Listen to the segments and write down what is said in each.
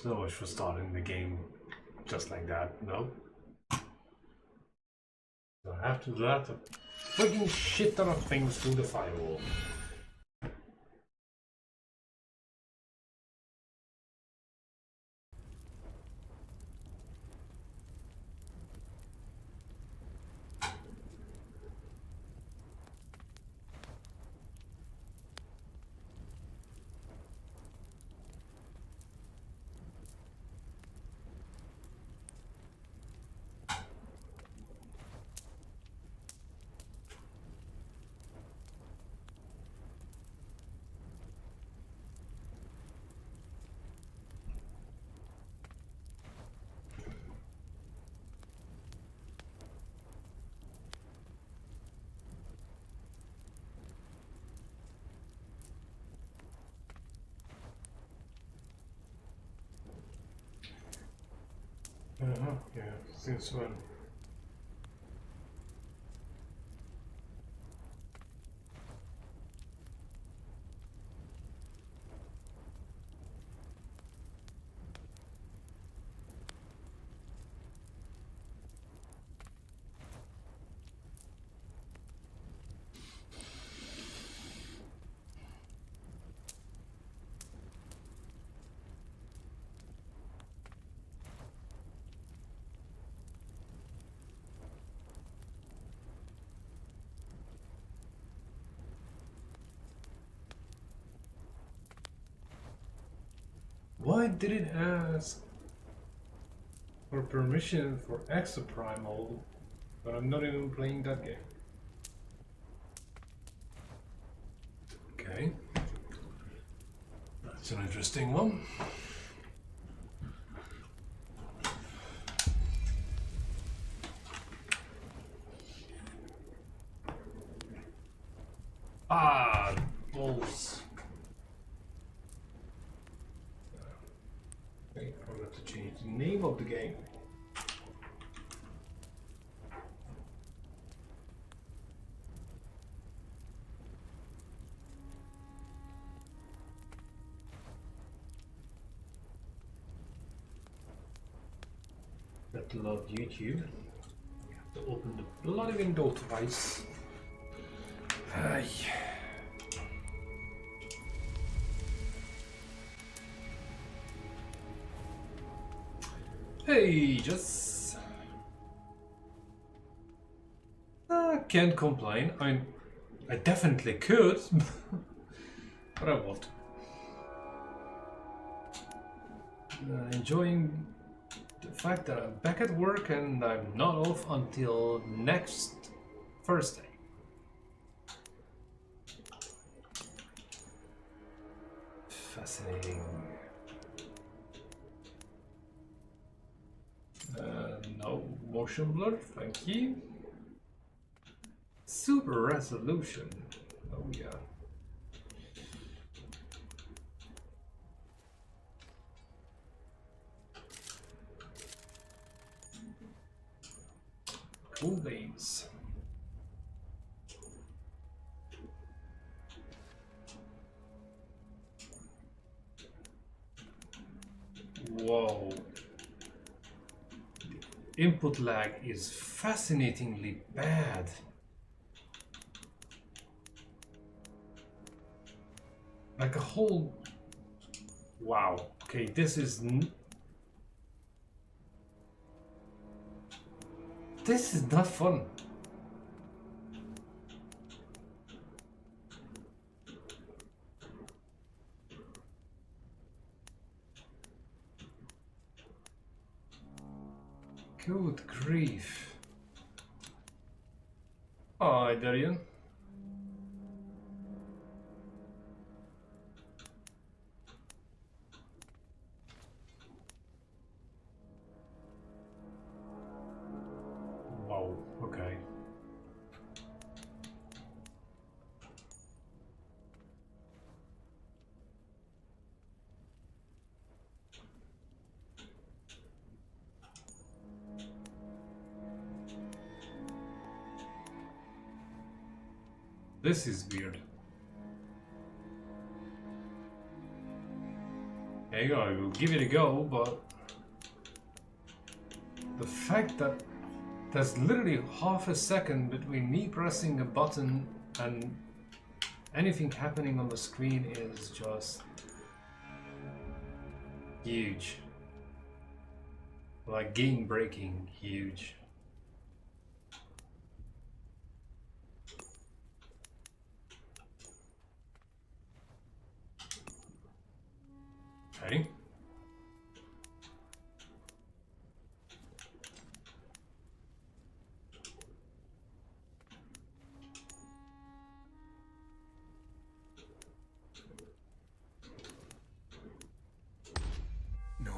So much for starting the game just like that, no? I have to let a freaking shit ton of things through the firewall. Yeah, since when? Why did it ask for permission for Exoprimal, but I'm not even playing that game? Okay. That's an interesting one. Ah, balls. Okay, I'm going to change the name of the game. That load YouTube. We have to open the bloody window twice. Ay. Hey, just can't complain. I definitely could, but I won't. Enjoying the fact that I'm back at work and I'm not off until next Thursday. Fascinating. No motion blur, thank you. Super resolution. Oh yeah. Cool beans. Whoa. The input lag is fascinatingly bad. Like a whole... Wow. Okay, this is... This is not fun. Good grief. Hi, Darian. Wow, okay. This is weird. There you go, I will give it a go, but the fact that there's literally half a second between me pressing a button and anything happening on the screen is just huge. Like game breaking huge. Okay. No.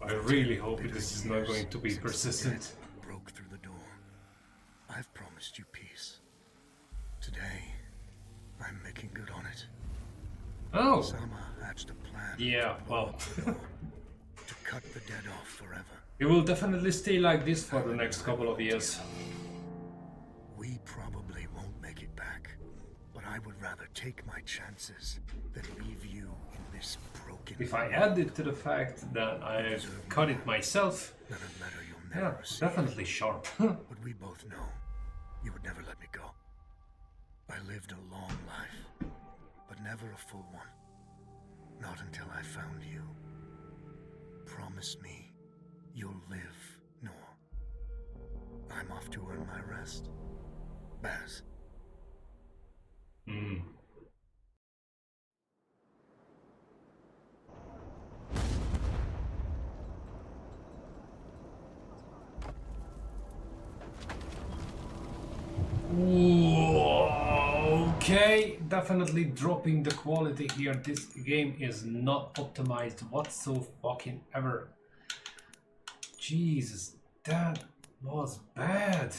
I really hope this is not going to be persistent. Broke through the door. I've promised you peace. Today, I'm making good on it. Oh! Sama hatched a plan. Yeah, well. To cut the dead off forever. It will definitely stay like this for the next couple of years. We probably won't make it back, but I would rather take my chances than leave you in this broken... If I add it to the fact that I've cut it myself, Then a letter you'll yeah, never see. definitely sharp. But we both know you would never let me go. I lived a long life, but never a full one. Not until I found you. Promise me you'll live, Noor. I'm off to earn my rest. Baz. Hmm. Okay, definitely dropping the quality here. This game is not optimized whatsoever. Jesus, that was bad.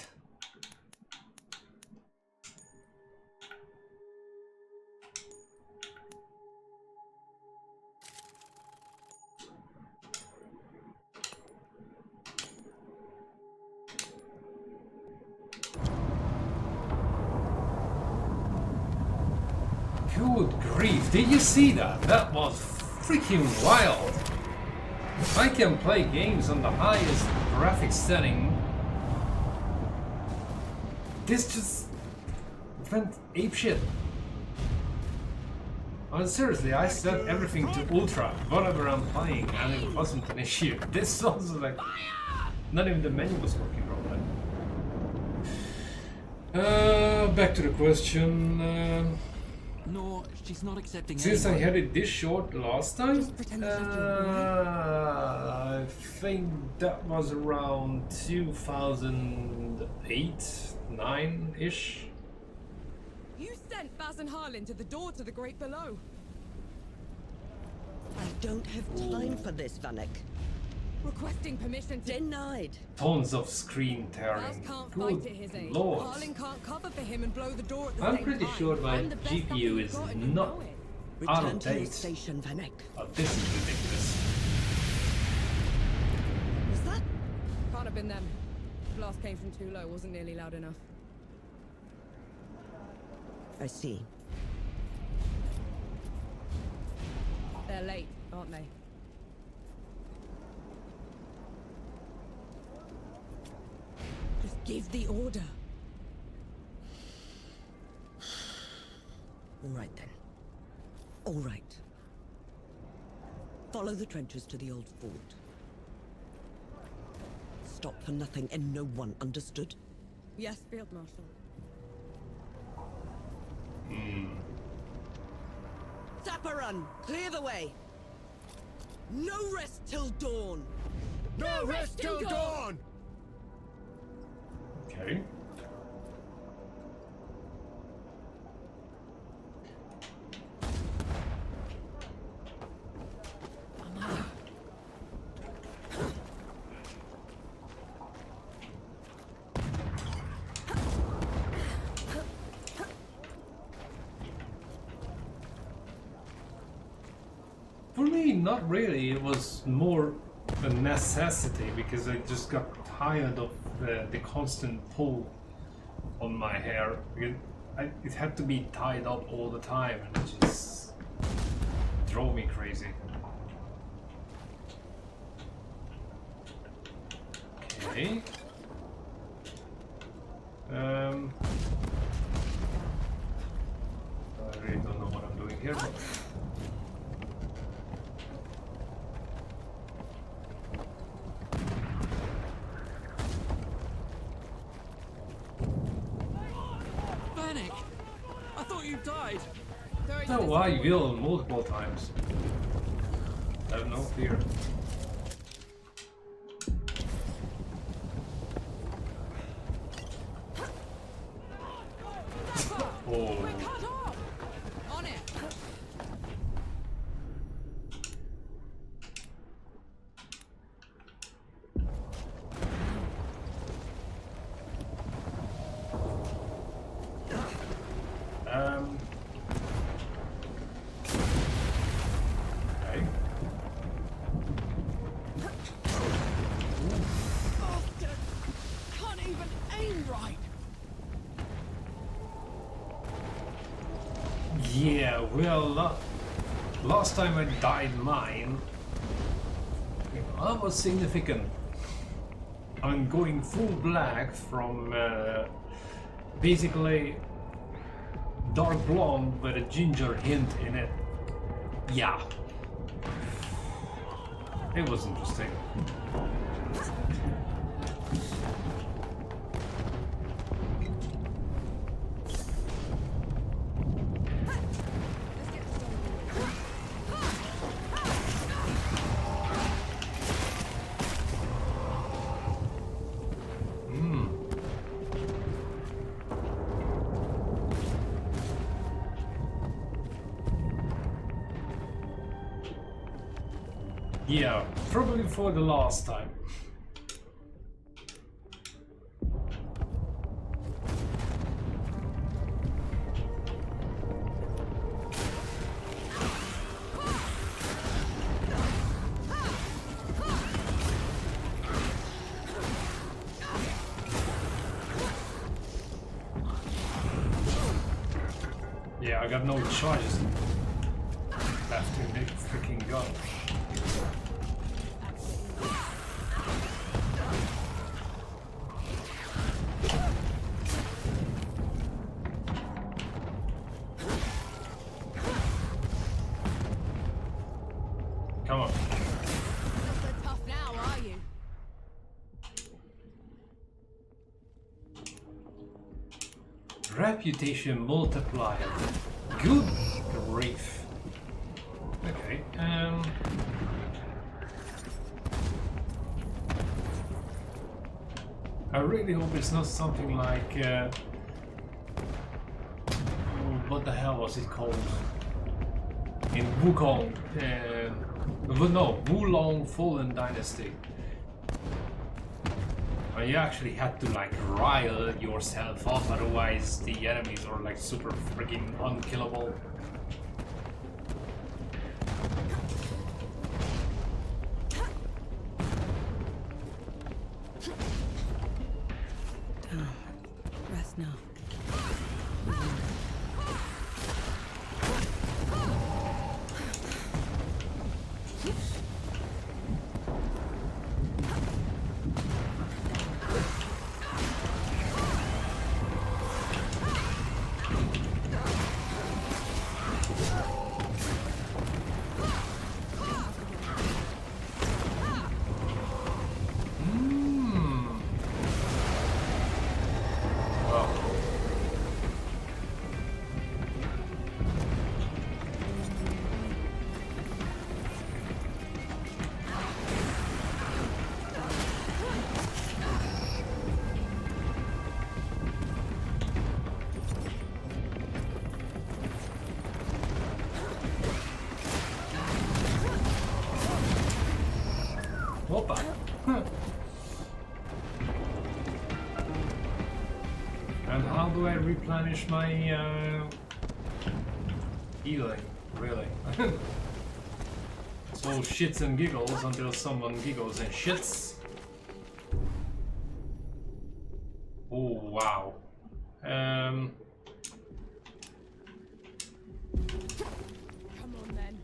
Good grief, did you see that? That was freaking wild. I can play games on the highest graphics setting. This just went apeshit. Seriously, I set everything to ultra, whatever I'm playing, and it wasn't an issue. This was like, not even the menu was working properly. Back to the question. No, she's not accepting. Since I anyone. had it this short last time, Just pretend it's not you, I think that was around 2008, 9-ish. You sent Baz and Harlan to the door to the Great Below. I don't have time for this, Vanek. Requesting permission to... Denied. Tons of screen Baz tearing. can't fight at his Good age. lord. Harlan can't cover for him and blow the door at the I'm same pretty time. sure my I'm the best GPU you've is got and you not know it. out Return of to your date. station, Vanek. But this is ridiculous. Was that? Can't have been them. Blast came from too low, wasn't nearly loud enough. I see. They're late, aren't they? Just give the order. All right then. All right. Follow the trenches to the old fort. Stop for nothing and no one, understood? Yes, Field Marshal. Zapparun, clear the way. No rest till dawn. No rest till dawn! Okay. For me, not really. It was more a necessity because I just got tired of the constant pull on my hair. It had to be tied up all the time, and it just drove me crazy. Okay. I really don't know what I'm doing here, but... Panic! I thought you died. Sorry to No, I disappoint. will multiple times. Have no fear. Oh. We're cut off. On it. Okay. Bastard. Can't even aim right. Yeah, well, last time I died mine, that was significant. I'm going full black from basically dark blonde with a ginger hint in it. Yeah. It was interesting. Yeah, probably for the last time. Yeah, I got no charges left in the freaking gun. Come on. Not so tough now, are you? Reputation multiplier. Good grief. Okay, I really hope it's not something like what the hell was it called? In Wukong, no, Wulong Fallen Dynasty. You actually had to like rile yourself up, otherwise the enemies are like super freaking unkillable. Rest now. Opa. And how do I replenish my healing, really? So shits and giggles until someone giggles and shits. Oh wow. Come on then.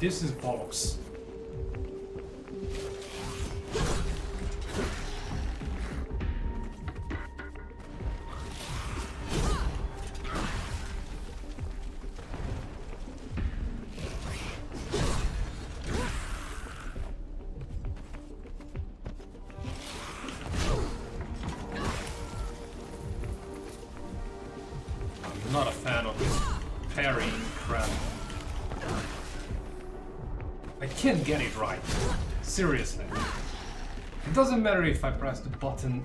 this is bollocks. I'm not a fan of this parrying crap. I can't get it right. Seriously. It doesn't matter if I press the button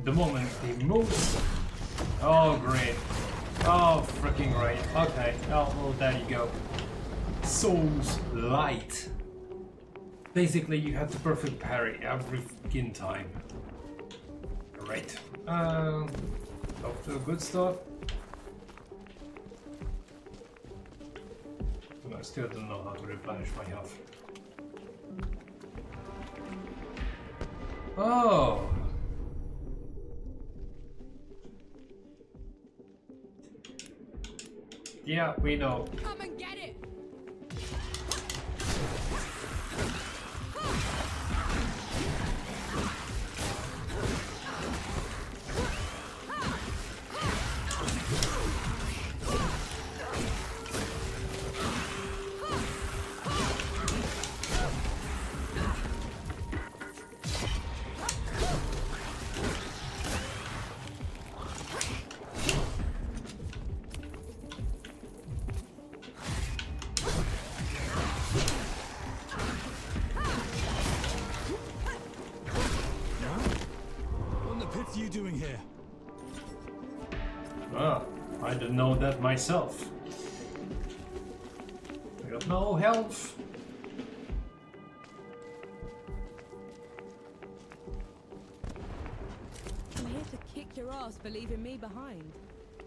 the moment he moves. Oh, great. Oh, freaking great. Okay. Oh, well, there you go. Souls light. Basically, you have the perfect parry every freaking time. Great. Up to a good start. I still don't know how to replenish my health. Oh! Yeah, we know. Come and get it! What's you doing here? Ah, I didn't know that myself. I got no health. I'm here to kick your ass for leaving me behind.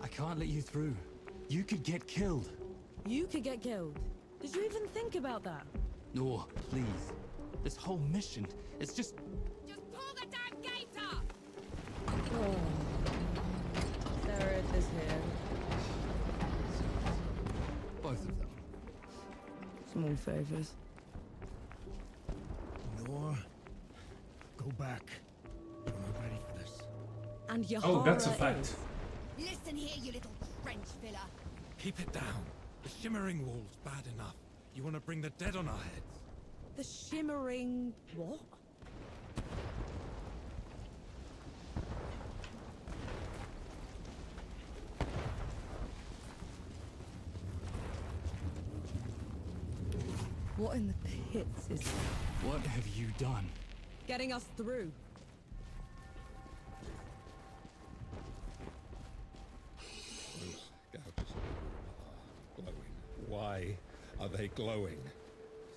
I can't let you through. You could get killed. You could get killed. Did you even think about that? No, please. This whole mission, it's just... Just pull the damn gate up! Oh. There it is here. both of them. Small favors. Nor, go back. You're not ready for this. And your Oh, that's a horror fact. is- Listen here, you little trench filler. Keep it down. The shimmering wall's bad enough. You want to bring the dead on our heads? The shimmering... what? What in the pits is What have you done? getting us through? Those scouts are glowing. Why are they glowing?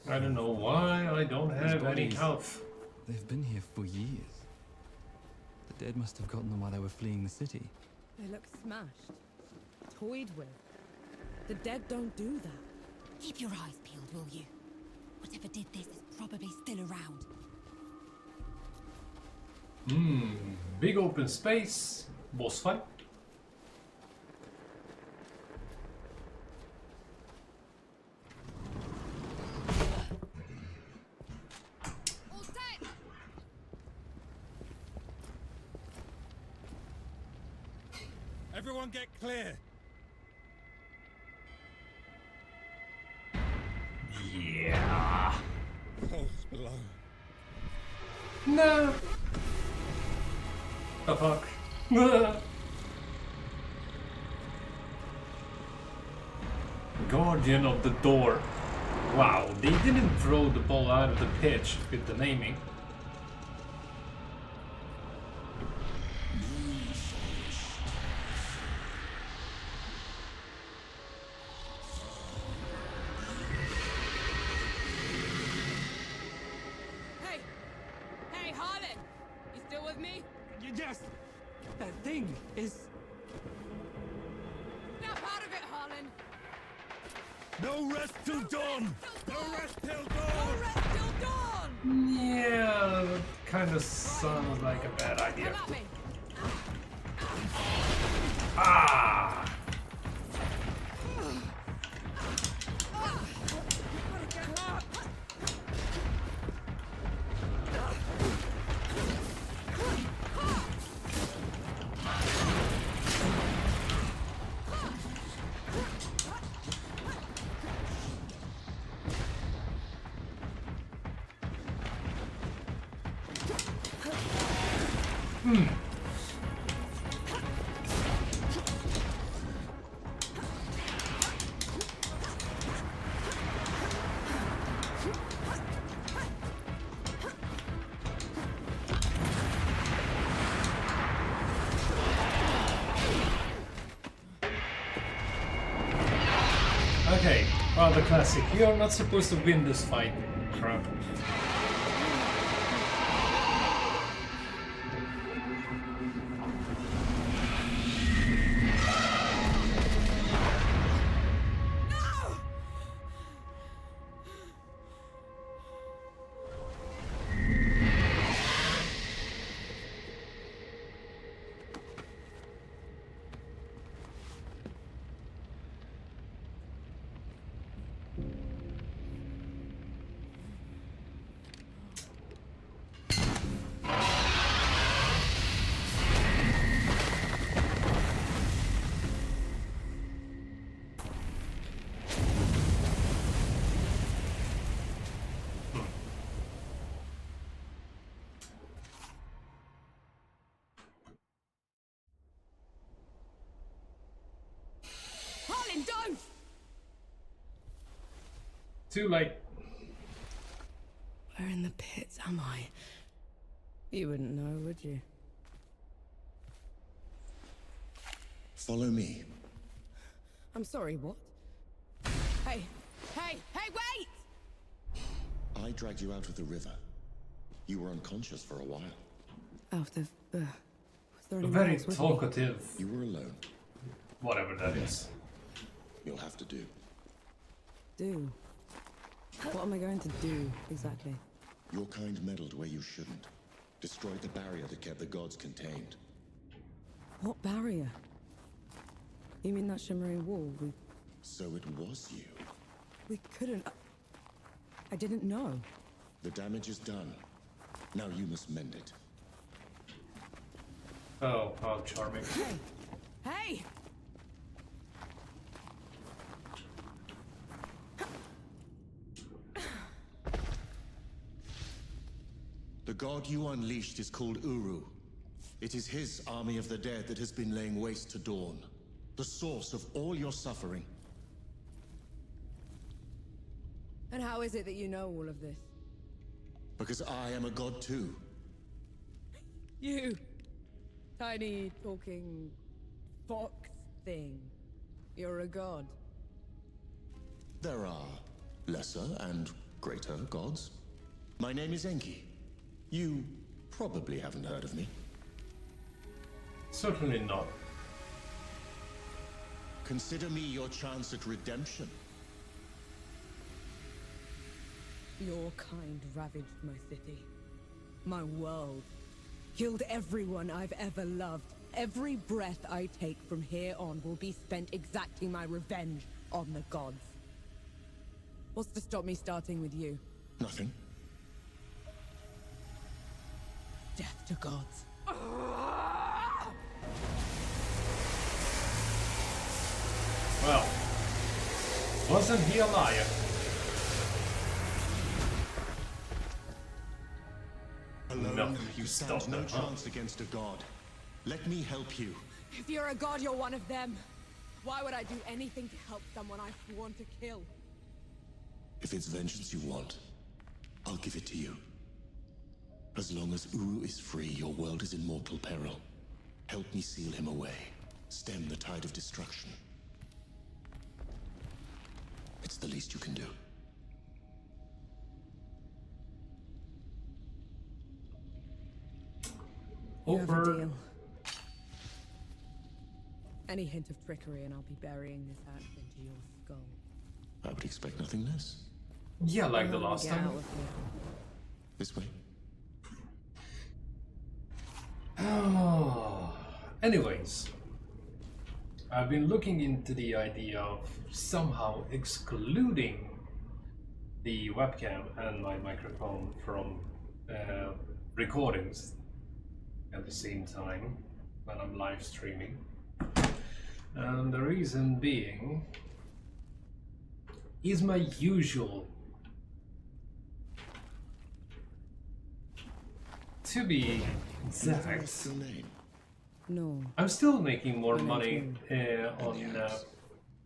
I don't know why I don't have any bodies. health. They've been here for years. The dead must have gotten them while they were fleeing the city. They look smashed, toyed with. The dead don't do that. Keep your eyes peeled, will you? Whatever did this is probably still around. Big open space. Boss fight. All set! Everyone get clear! Yeah. Pulse below. No. The fuck. Guardian of the door. Wow, they didn't throw the ball out of the pitch with the naming. Hey! Hey, Harlan! You still with me? Yes! That thing is... Snap out of it, Harlan! No rest till dawn! No rest till No dawn! rest till dawn! Yeah, that kind of sounds like a bad idea. Come at me! Ah! Okay, well, the classic. You're not supposed to win this fight. Crap. Harlan, don't! Too late. Where in the pits am I? You wouldn't know, would you? Follow me. I'm sorry, what? Hey, hey, hey, wait! I dragged you out of the river. You were unconscious for a while. Out of... was there anyone Very else with me? talkative. You were alone. Whatever that is. You'll have to do. Do? What am I going to do, exactly? Your kind meddled where you shouldn't. Destroyed the barrier that kept the gods contained. What barrier? You mean that shimmering wall? So it was you. We couldn't... I didn't know. The damage is done. Now you must mend it. Oh, how charming. Hey! Hey! The god you unleashed is called Uru. It is his army of the dead that has been laying waste to Dawn. The source of all your suffering. And how is it that you know all of this? Because I am a god too. You! Tiny, talking... fox thing. You're a god. There are lesser and greater gods. My name is Enki. You probably haven't heard of me. Certainly not. Consider me your chance at redemption. Your kind ravaged my city. My world. Killed everyone I've ever loved. Every breath I take from here on will be spent exacting my revenge on the gods. What's to stop me starting with you? Nothing. Death to gods. Well, wasn't he a liar? Alone, Nothing you to stand stop no that, huh? chance against a god. Let me help you. If you're a god, you're one of them. Why would I do anything to help someone I've sworn to kill? If it's vengeance you want, I'll give it to you. As long as Uru is free, your world is in mortal peril. Help me seal him away. Stem the tide of destruction. It's the least you can do. You have a Over. deal. Any hint of trickery and I'll be burying this axe into your skull. I would expect nothing less. Yeah, like the last Get time. out with me. This way. Anyways, I've been looking into the idea of somehow excluding the webcam and my microphone from recordings at the same time when I'm live streaming. And the reason being is my usual, to be exact, What's your name? No. I'm still making more money on Yes.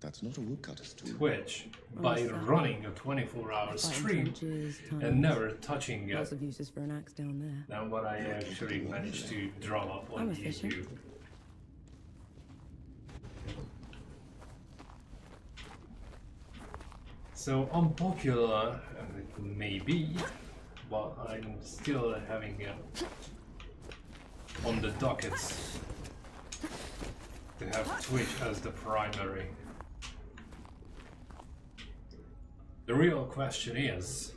That's not a woodcutter's tool. Twitch by What's that? running a 24-hour Fighting stream trenches, and tunnels. never touching Lots it of uses for an axe down there. than what I actually managed to drum up on I'm efficient. YouTube. So unpopular it may be, but I'm still having on the dockets to have Twitch as the primary. The real question is,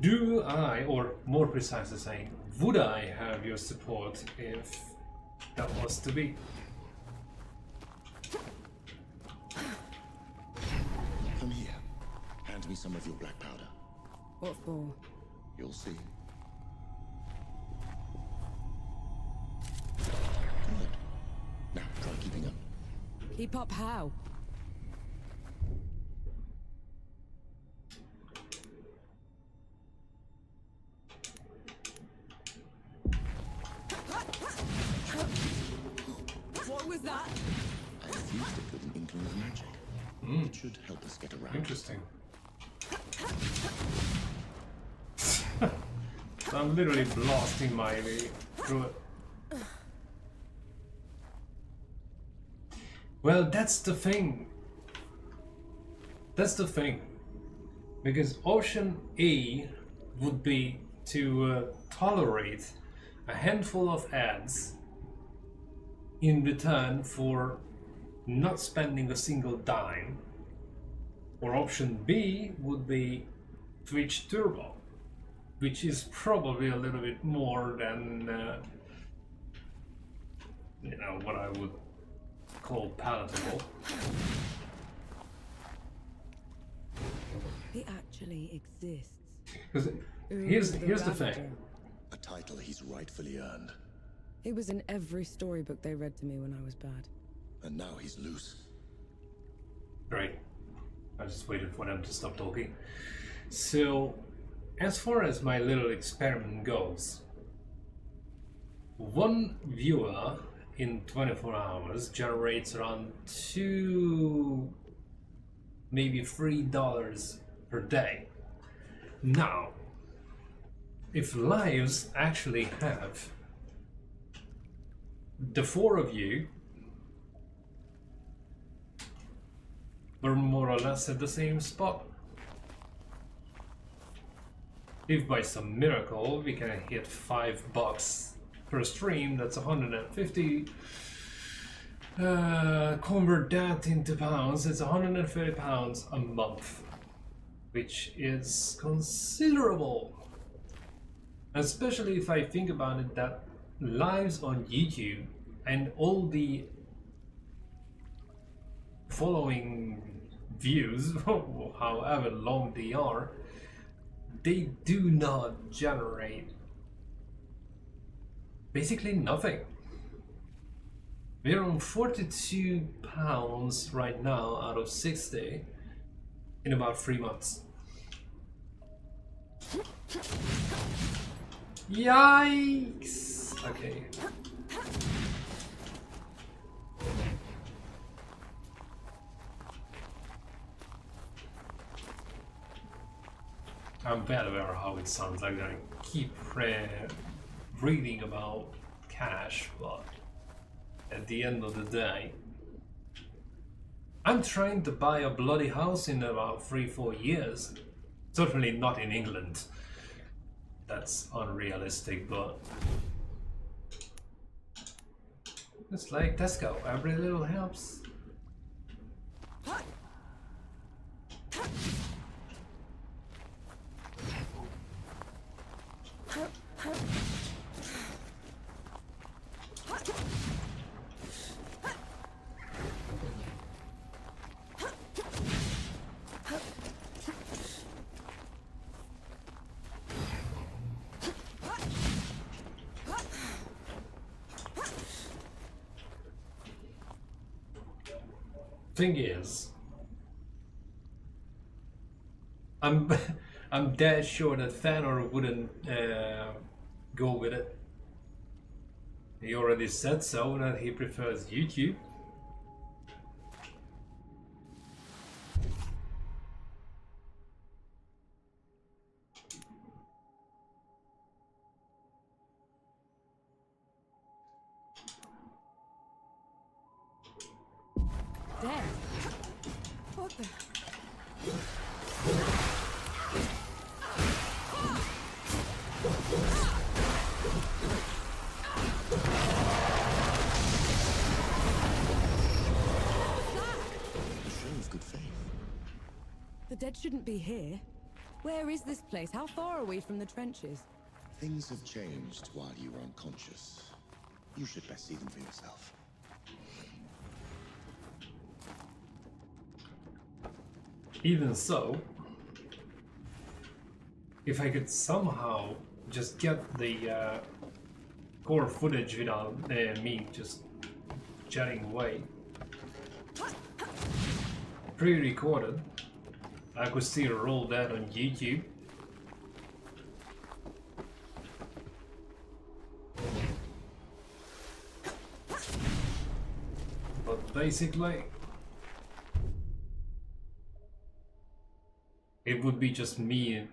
do I, or more precisely saying, would I have your support if that was to be? Come here. Hand me some of your black powder. What for? You'll see. Good. Now, try keeping up. Keep up how? What was that? I infused it with an inkling of magic. It should help us get around. Interesting. So I'm literally blasting my way through it. Well, that's the thing. That's the thing. Because option A would be to tolerate a handful of ads in return for not spending a single dime. Or option B would be Twitch Turbo, which is probably a little bit more than you know, what I would call palatable. It actually exists. Because here's the thing. A title he's rightfully earned. It was in every storybook they read to me when I was bad. And now he's loose. Great. I just waited for them to stop talking. So, as far as my little experiment goes, one viewer in 24 hours generates around $2, maybe $3 per day. Now, if lives actually have the four of you were more or less at the same spot. If by some miracle we can hit $5 per stream, that's 150. Convert that into pounds, it's 130 pounds a month, which is considerable. Especially if I think about it, that lives on YouTube and all the following views, however long they are, they do not generate basically nothing. We're on 42 pounds right now out of 60 in about 3 months. Yikes! Okay. I'm bad aware how it sounds like I keep reading about cash, but at the end of the day, I'm trying to buy a bloody house in about 3-4 years. Certainly not in England. That's unrealistic, but it's like Tesco, every little helps. Thing is, I'm dead sure that Thanor wouldn't go with it. He already said so, that he prefers YouTube. Dead? A show of good faith. The dead shouldn't be here. Where is this place? How far are we from the trenches? Things have changed while you were unconscious. You should best see them for yourself. Even so, if I could somehow just get the core footage without me just jetting away, pre-recorded, I could still roll that on YouTube. But basically, it would be just me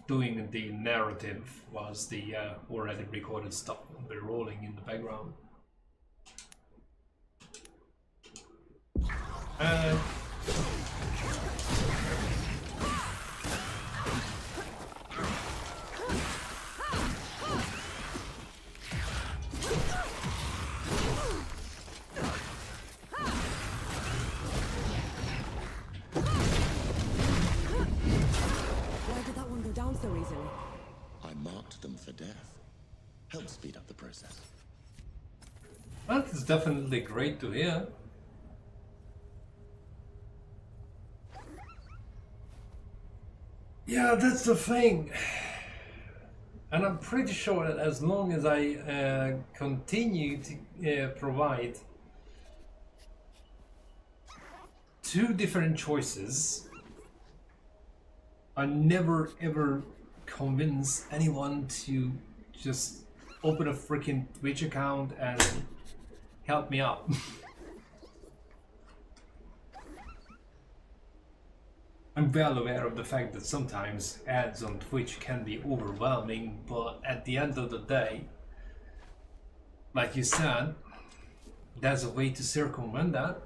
doing the narrative whilst the already recorded stuff will be rolling in the background. Why did that one go down so easily? I marked them for death. Help speed up the process. That is definitely great to hear. Yeah, that's the thing. And I'm pretty sure that as long as I continue to provide two different choices, I never ever convince anyone to just open a freaking Twitch account and help me out. I'm well aware of the fact that sometimes ads on Twitch can be overwhelming, but at the end of the day, like you said, there's a way to circumvent that.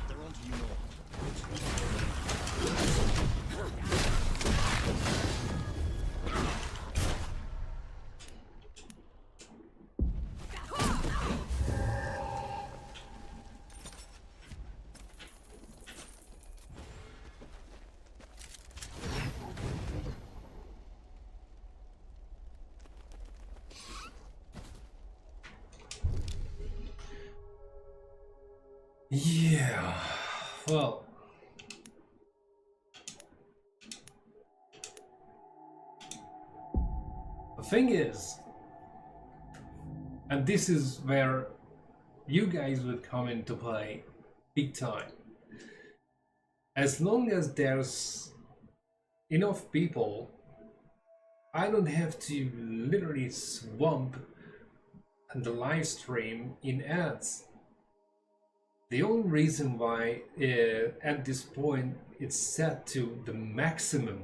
They're on to you more. Yeah, well, the thing is, and this is where you guys would come into play big time. As long as there's enough people, I don't have to literally swamp the live stream in ads. The only reason why at this point it's set to the maximum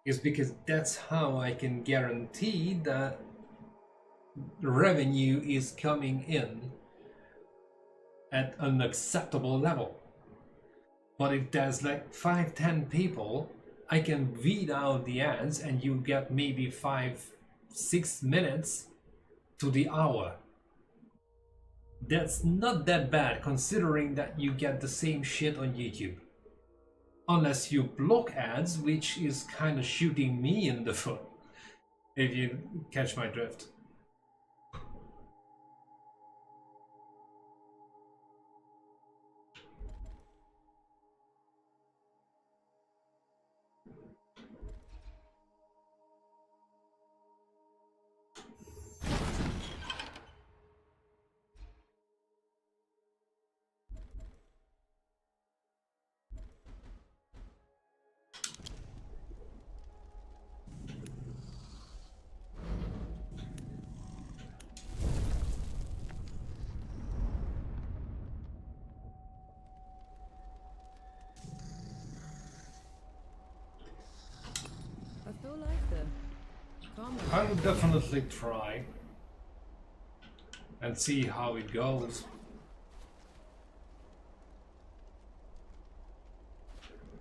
is because that's how I can guarantee that revenue is coming in at an acceptable level. But if there's like 5-10 people, I can weed out the ads and you get maybe 5-6 minutes to the hour. That's not that bad considering that you get the same shit on YouTube. Unless you block ads, which is kind of shooting me in the foot, if you catch my drift. your life there. Calm down. I will definitely try and see how it goes.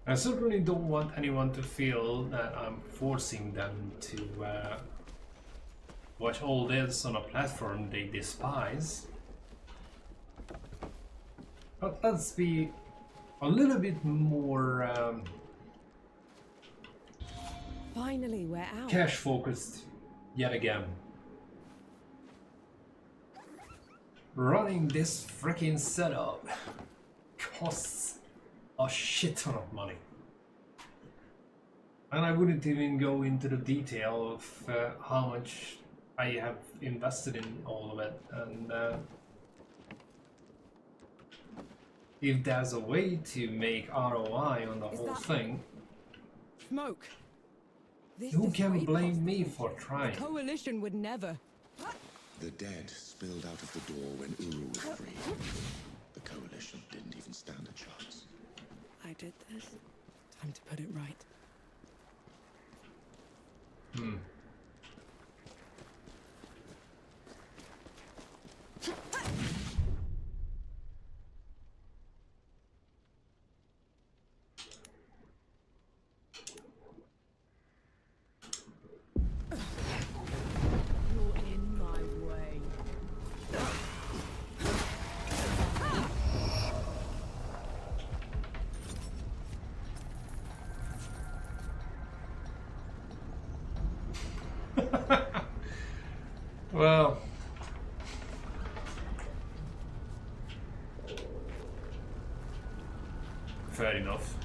I certainly don't want anyone to feel that I'm forcing them to watch all this on a platform they despise. But let's be a little bit more Finally, we're out. cash focused yet again. Running this freaking setup costs a shit ton of money. And I wouldn't even go into the detail of how much I have invested in all of it, and if there's a way to make ROI on the whole thing, Smoke. This who is can way blame past me the for point. trying? The Coalition would never. The dead spilled out of the door when Uru was free. The Coalition didn't even stand a chance. I did this. Time to put it right. You're in my way. Well, fair enough.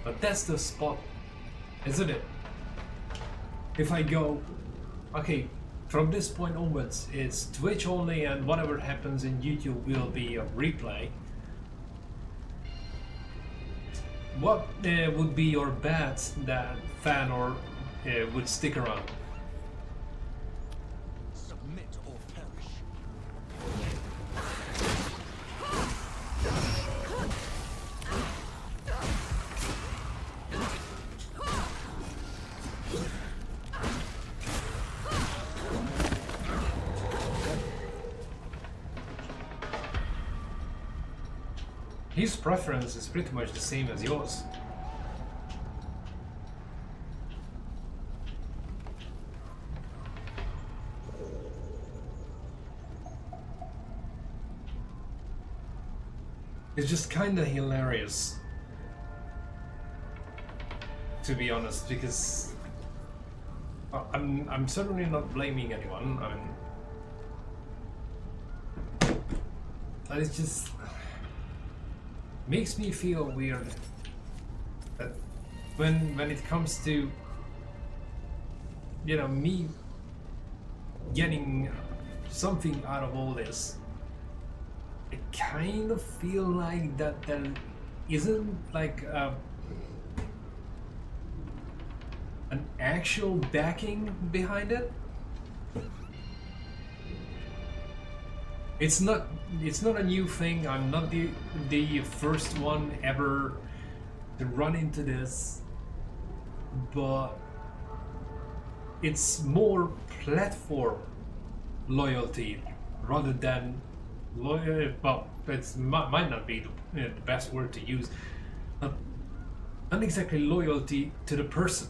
But that's the spot, isn't it? If I go, okay, from this point onwards, it's Twitch only, and whatever happens in YouTube will be a replay. What would be your bet that fan or would stick around? Submit or perish. His preference is pretty much the same as yours. It's just kinda hilarious, to be honest, because I'm certainly not blaming anyone. But it just makes me feel weird that when it comes to, you know, me getting something out of all this, I kind of feel like that there isn't like an actual backing behind it. It's not a new thing. I'm not the first one ever to run into this, but it's more platform loyalty rather than loyal. Well, it might not be the best word to use. Not exactly loyalty to the person.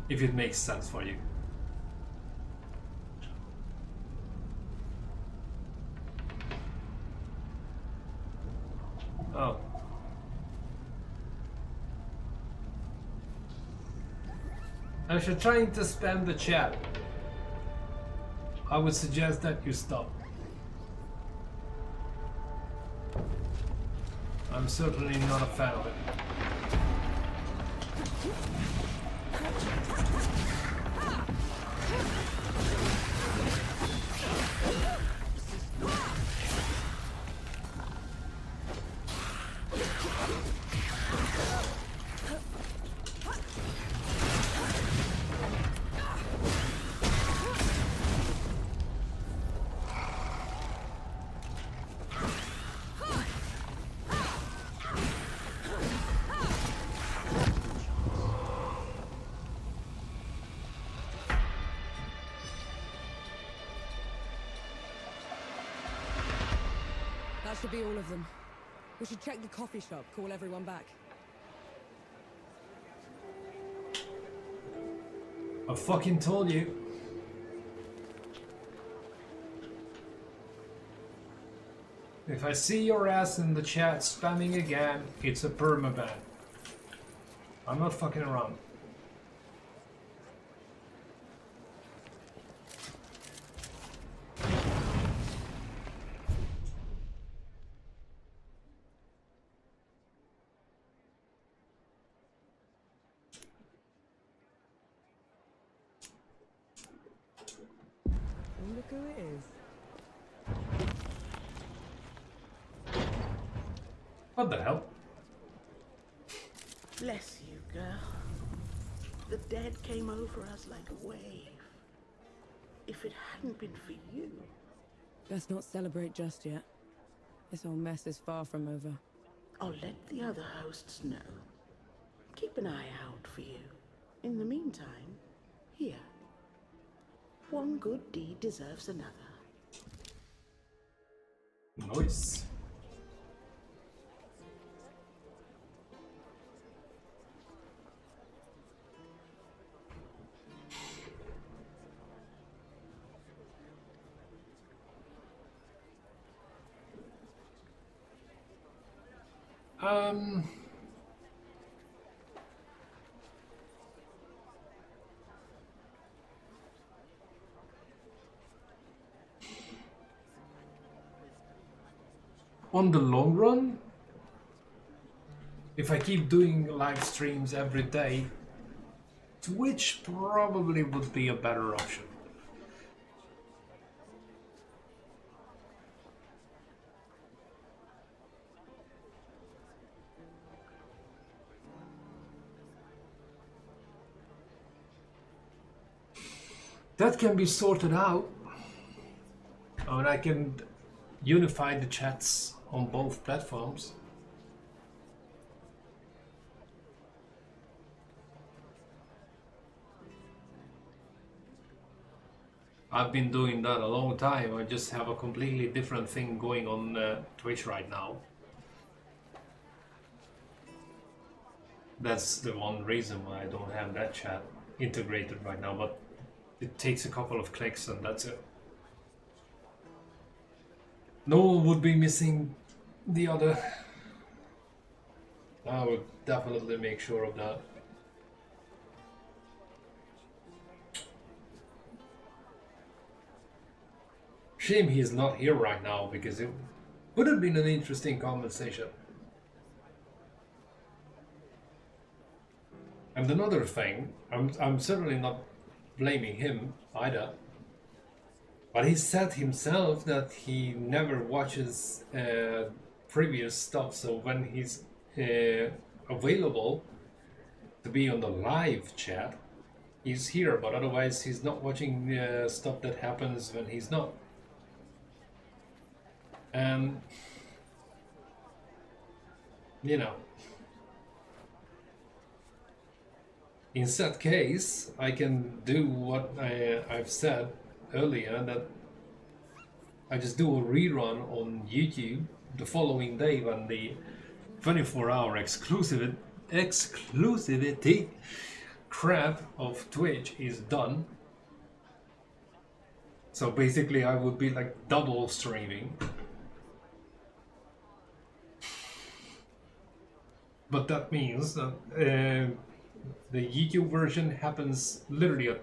If it makes sense for you. Oh. I should try to spam the chat. I would suggest that you stop. I'm certainly not a fan of it. That should be all of them. We should check the coffee shop, call everyone back. I fucking told you. If I see your ass in the chat spamming again, it's a permaban. I'm not fucking around. Look who it is. What the hell? Bless you, girl. The dead came over us like a wave. If it hadn't been for you... Best not celebrate just yet. This whole mess is far from over. I'll let the other hosts know. Keep an eye out for you. In the meantime, here. One good deed deserves another. Nice. On the long run, if I keep doing live streams every day, Twitch probably would be a better option. That can be sorted out. I mean, I can unify the chats on both platforms. I've been doing that a long time. I just have a completely different thing going on Twitch right now. That's the one reason why I don't have that chat integrated right now, but it takes a couple of clicks and that's it. No one would be missing the other. I would definitely make sure of that. Shame he is not here right now, because it would have been an interesting conversation. And another thing, I'm certainly not blaming him either, but he said himself that he never watches previous stuff, so when he's available to be on the live chat, he's here, but otherwise he's not watching stuff that happens when he's not. And, you know, in that case, I can do what I've said earlier, that I just do a rerun on YouTube the following day when the 24-hour exclusivity crap of Twitch is done. So basically I would be like double streaming. But that means that the YouTube version happens literally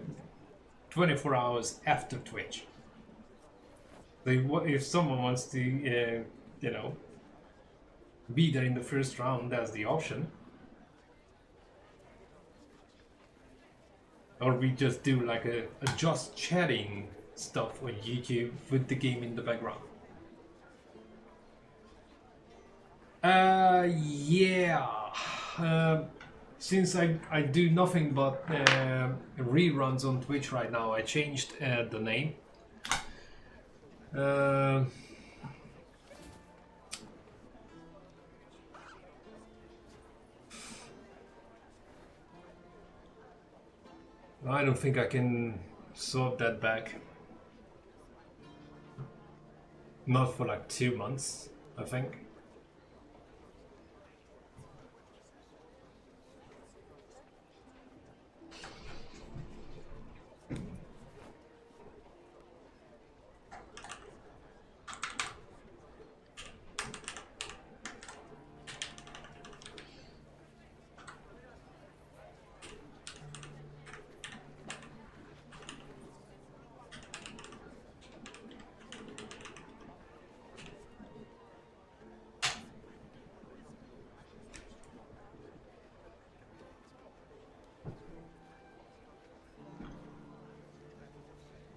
24 hours after Twitch. If someone wants to, you know, be there in the first round, that's the option. Or we just do like a just chatting stuff on YouTube with the game in the background. Yeah. Since I do nothing but reruns on Twitch right now, I changed the name. I don't think I can sort that back. Not for like 2 months, I think.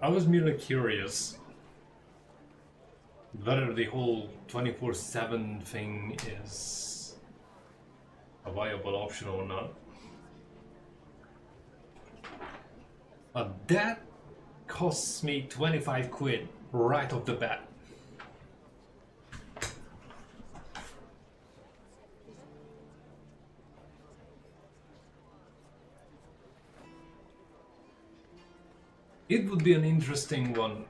I was merely curious whether the whole 24/7 thing is a viable option or not. But that costs me 25 quid right off the bat. It would be an interesting one.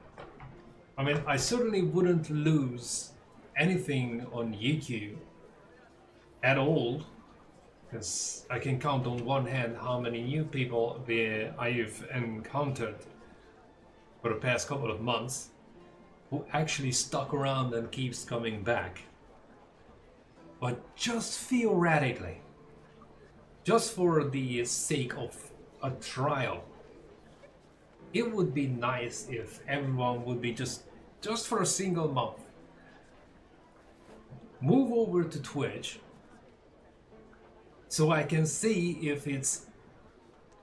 I mean, I certainly wouldn't lose anything on YouTube at all, because I can count on one hand how many new people I've encountered for the past couple of months who actually stuck around and keeps coming back. But just theoretically, just for the sake of a trial, it would be nice if everyone would be just for a single month, move over to Twitch so I can see if it's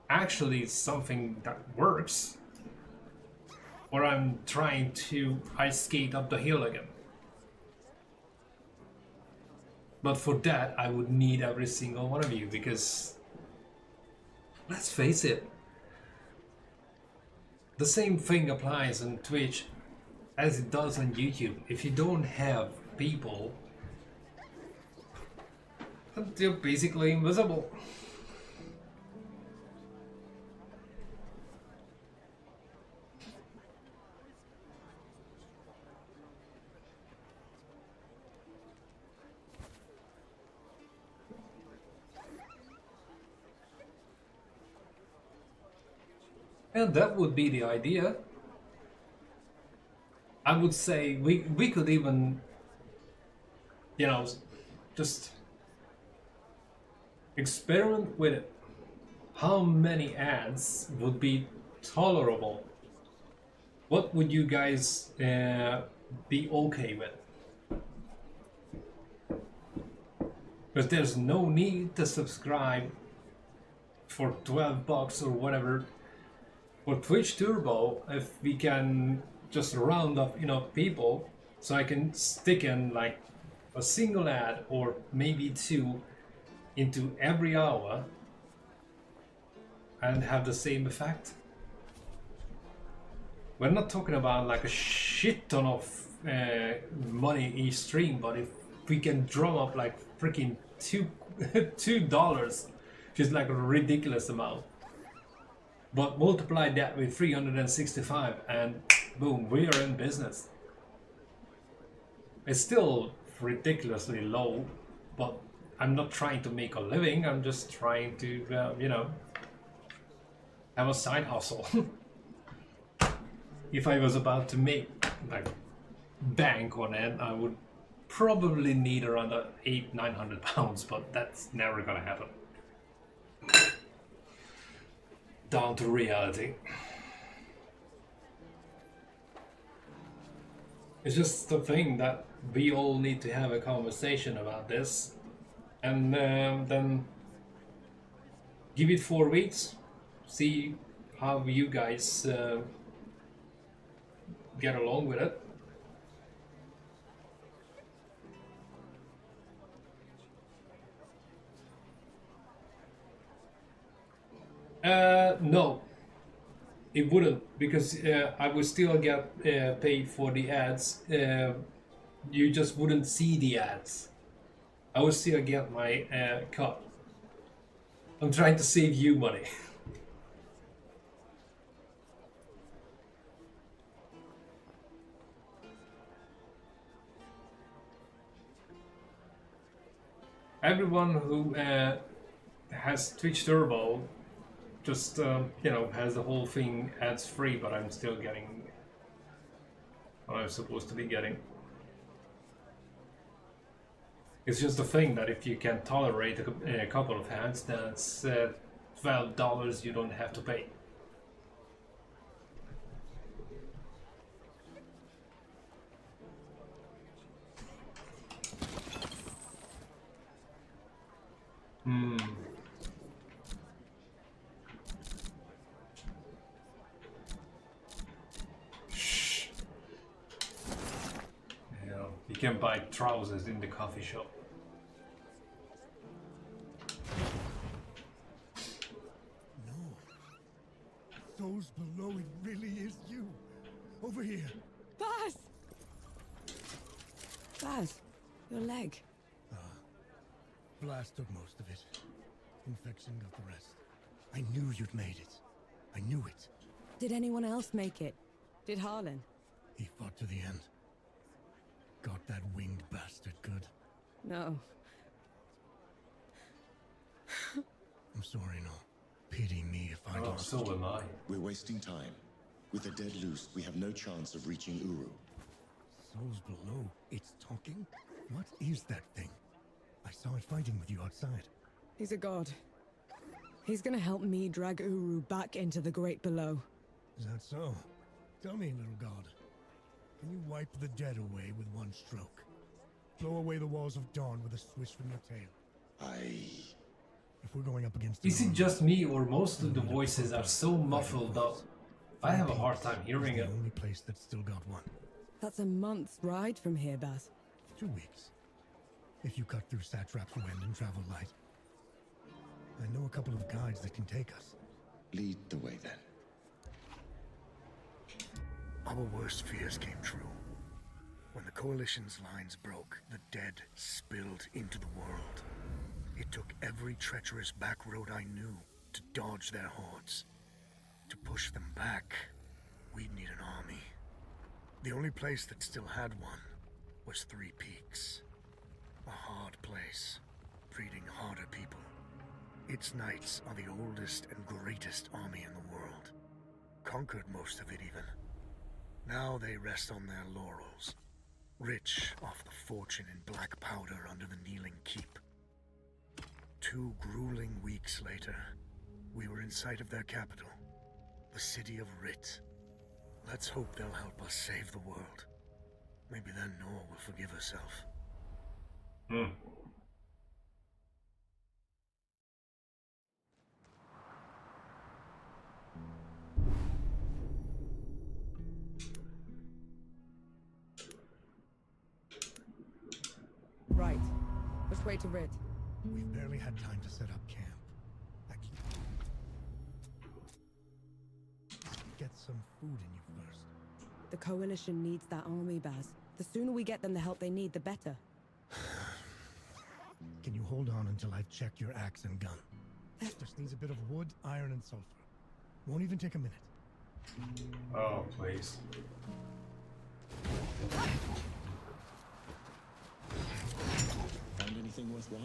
actually something that works, or I'm trying to ice skate up the hill again. But for that, I would need every single one of you, because let's face it, the same thing applies on Twitch as it does on YouTube. If you don't have people, you're basically invisible. And that would be the idea. I would say we could even, you know, just experiment with it. How many ads would be tolerable? What would you guys be okay with? Because there's no need to subscribe for 12 bucks or whatever for Twitch Turbo if we can just round up enough people so I can stick in like a single ad or maybe two into every hour and have the same effect. We're not talking about like a shit ton of money each stream, but if we can drum up like freaking $2, which is like a ridiculous amount, but multiply that with 365 and boom, we are in business. It's still ridiculously low, but I'm not trying to make a living. I'm just trying to, you know, have a side hustle. If I was about to make like bank on it, I would probably need around £800-900, but that's never gonna happen. Down to reality. It's just the thing that we all need to have a conversation about this, and then give it 4 weeks, see how you guys get along with it. No, it wouldn't, because I would still get paid for the ads. You just wouldn't see the ads. I would still get my cut. I'm trying to save you money. Everyone who has Twitch Turbo just has the whole thing ads free, but I'm still getting what I'm supposed to be getting. It's just a thing that if you can tolerate a couple of ads, that's $12 you don't have to pay. Shh. You can buy trousers in the coffee shop. No. Those below, it really is you. Over here. Baz! Baz, your leg. Blast took most of it. Infection got the rest. I knew you'd made it. I knew it. Did anyone else make it? Did Harlan? He fought to the end. Got that winged bastard good. No. I'm sorry, no. Pity me if I lost. So am I. We're wasting time. With the dead loose, we have no chance of reaching Uru. Souls below. It's talking? What is that thing? I saw it fighting with you outside. He's a god. He's gonna help me drag Uru back into the Great Below. Is that so? Tell me, little god. Can you wipe the dead away with one stroke? Blow away the walls of dawn with a swish from your tail? If we're going up against... Is it just me, or most of the voices are so muffled up? I have a hard time hearing it. The only place that's still got one. That's a month's ride from here, Baz. 2 weeks. If you cut through Satrap's wind and travel light. I know a couple of guides that can take us. Lead the way, then. Our worst fears came true. When the Coalition's lines broke, the dead spilled into the world. It took every treacherous back road I knew to dodge their hordes. To push them back, we'd need an army. The only place that still had one was Three Peaks. A hard place, breeding harder people. Its knights are the oldest and greatest army in the world. Conquered most of it even. Now they rest on their laurels, rich off the fortune in black powder under the Kneeling Keep. 2 grueling weeks later, we were in sight of their capital, the city of Rit. Let's hope they'll help us save the world. Maybe then Nor will forgive herself. Right. Which way to Rid? We've barely had time to set up camp. Get some food in you first. The Coalition needs that army, Baz. The sooner we get them the help they need, the better. Can you hold on until I've checked your axe and gun? Just needs a bit of wood, iron, and sulfur. Won't even take a minute. Oh, please. Find anything worthwhile?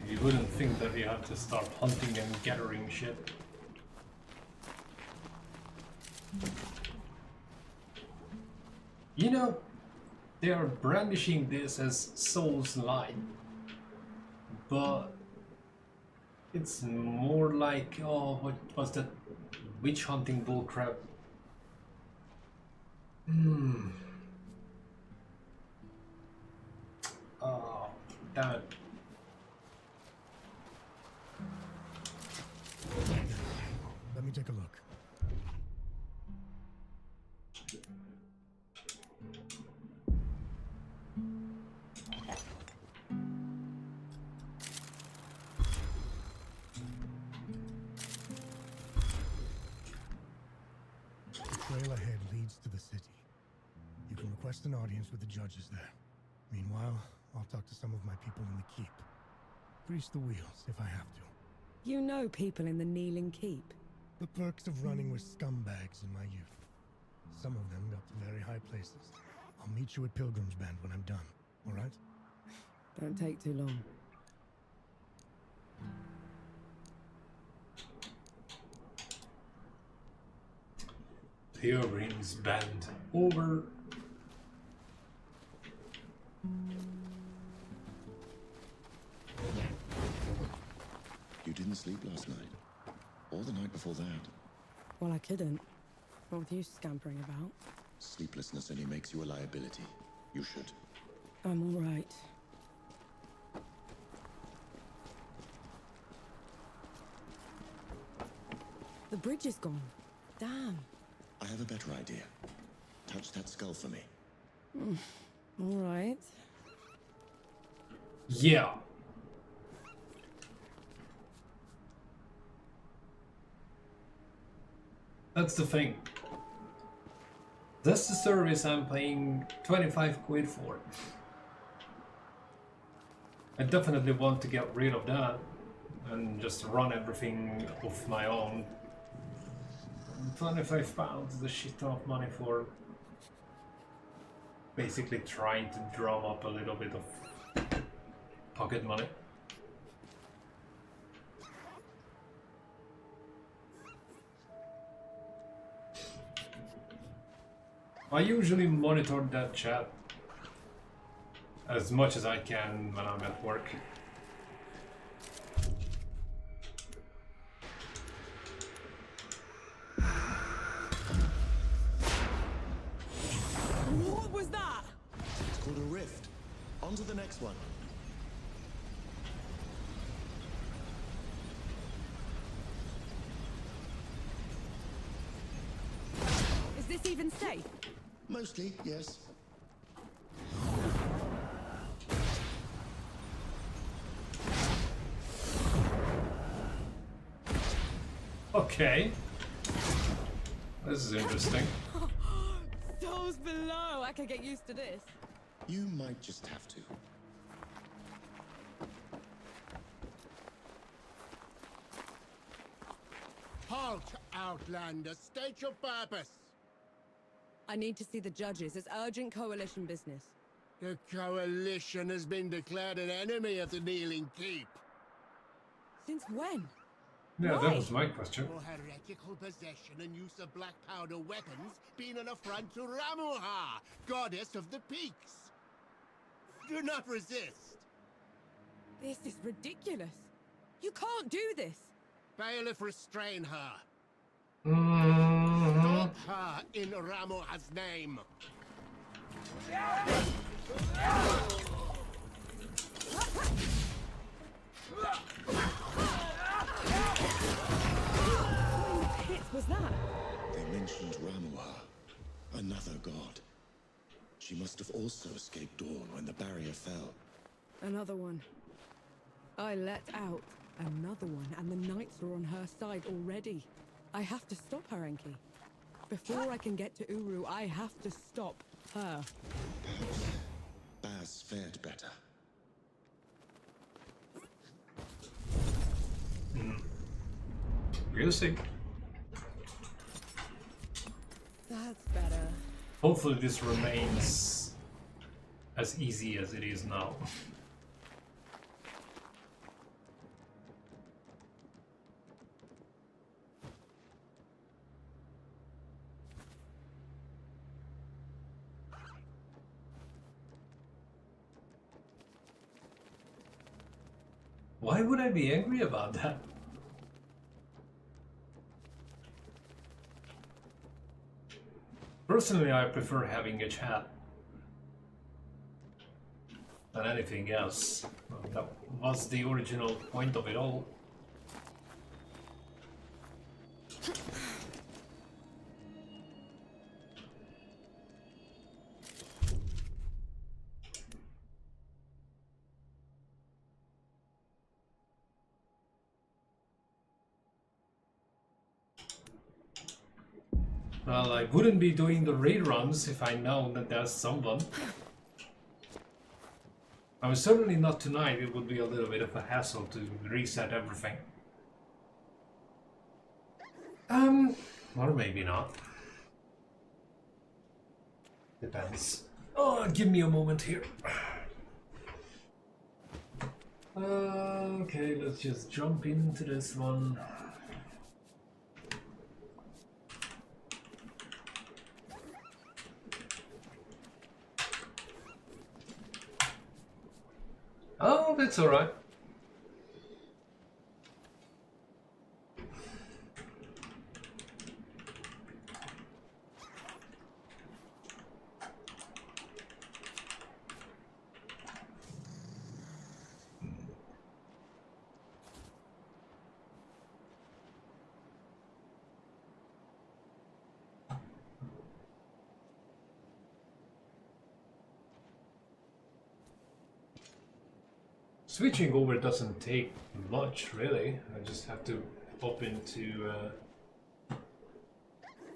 You wouldn't think that you have to start hunting and gathering shit. You know, they are brandishing this as Soul's Light, but it's more like, oh, what was that witch hunting bullcrap? Hmm. Oh, damn it. Let me take a look. The trail ahead leads to the city. You can request an audience with the judges there. Meanwhile, I'll talk to some of my people in the keep. Grease the wheels if I have to. You know people in the Kneeling Keep. The perks of running with scumbags in my youth. Some of them got to very high places. I'll meet you at Pilgrim's Band when I'm done, all right? Don't take too long. Pilgrim's Band over. You didn't sleep last night? Or the night before that? Well, I couldn't. What with you scampering about? Sleeplessness only makes you a liability. You should. I'm all right. The bridge is gone. Damn. I have a better idea. Touch that skull for me. All right. Yeah. That's the thing. That's the service I'm paying 25 quid for. I definitely want to get rid of that and just run everything off my own. 25 pounds is a shit ton of money for basically trying to drum up a little bit of pocket money. I usually monitor that chat as much as I can when I'm at work. What was that? It's called a rift. On to the next one. Is this even safe? Mostly, yes. Okay. This is interesting. Those below. I could get used to this. You might just have to. Halt, Outlander. State your purpose. I need to see the judges. It's urgent coalition business. The Coalition has been declared an enemy of the Kneeling Keep. Since when? Yeah, Why? that was my question. For heretical possession and use of black powder weapons being an affront to Ramuha, goddess of the peaks. Do not resist. This is ridiculous. You can't do this. Bailiff, restrain her. Mm-hmm. Stop her in Ramuha's name. What hit was that? They mentioned Ramuha, another god. She must have also escaped Dawn when the barrier fell. Another one. I let out another one, and the knights are on her side already. I have to stop her, Enki. Before I can get to Uru, I have to stop her. Perhaps Baz fared better. We'll see. That's better. Hopefully this remains as easy as it is now. Why would I be angry about that? Personally, I prefer having a chat than anything else. That was the original point of it all. Well, I wouldn't be doing the reruns if I know that there's someone. I mean, certainly not tonight. It would be a little bit of a hassle to reset everything. Or maybe not. Depends. Oh, give me a moment here. Okay, let's just jump into this one. Oh, that's alright. Switching over doesn't take much, really. I just have to pop into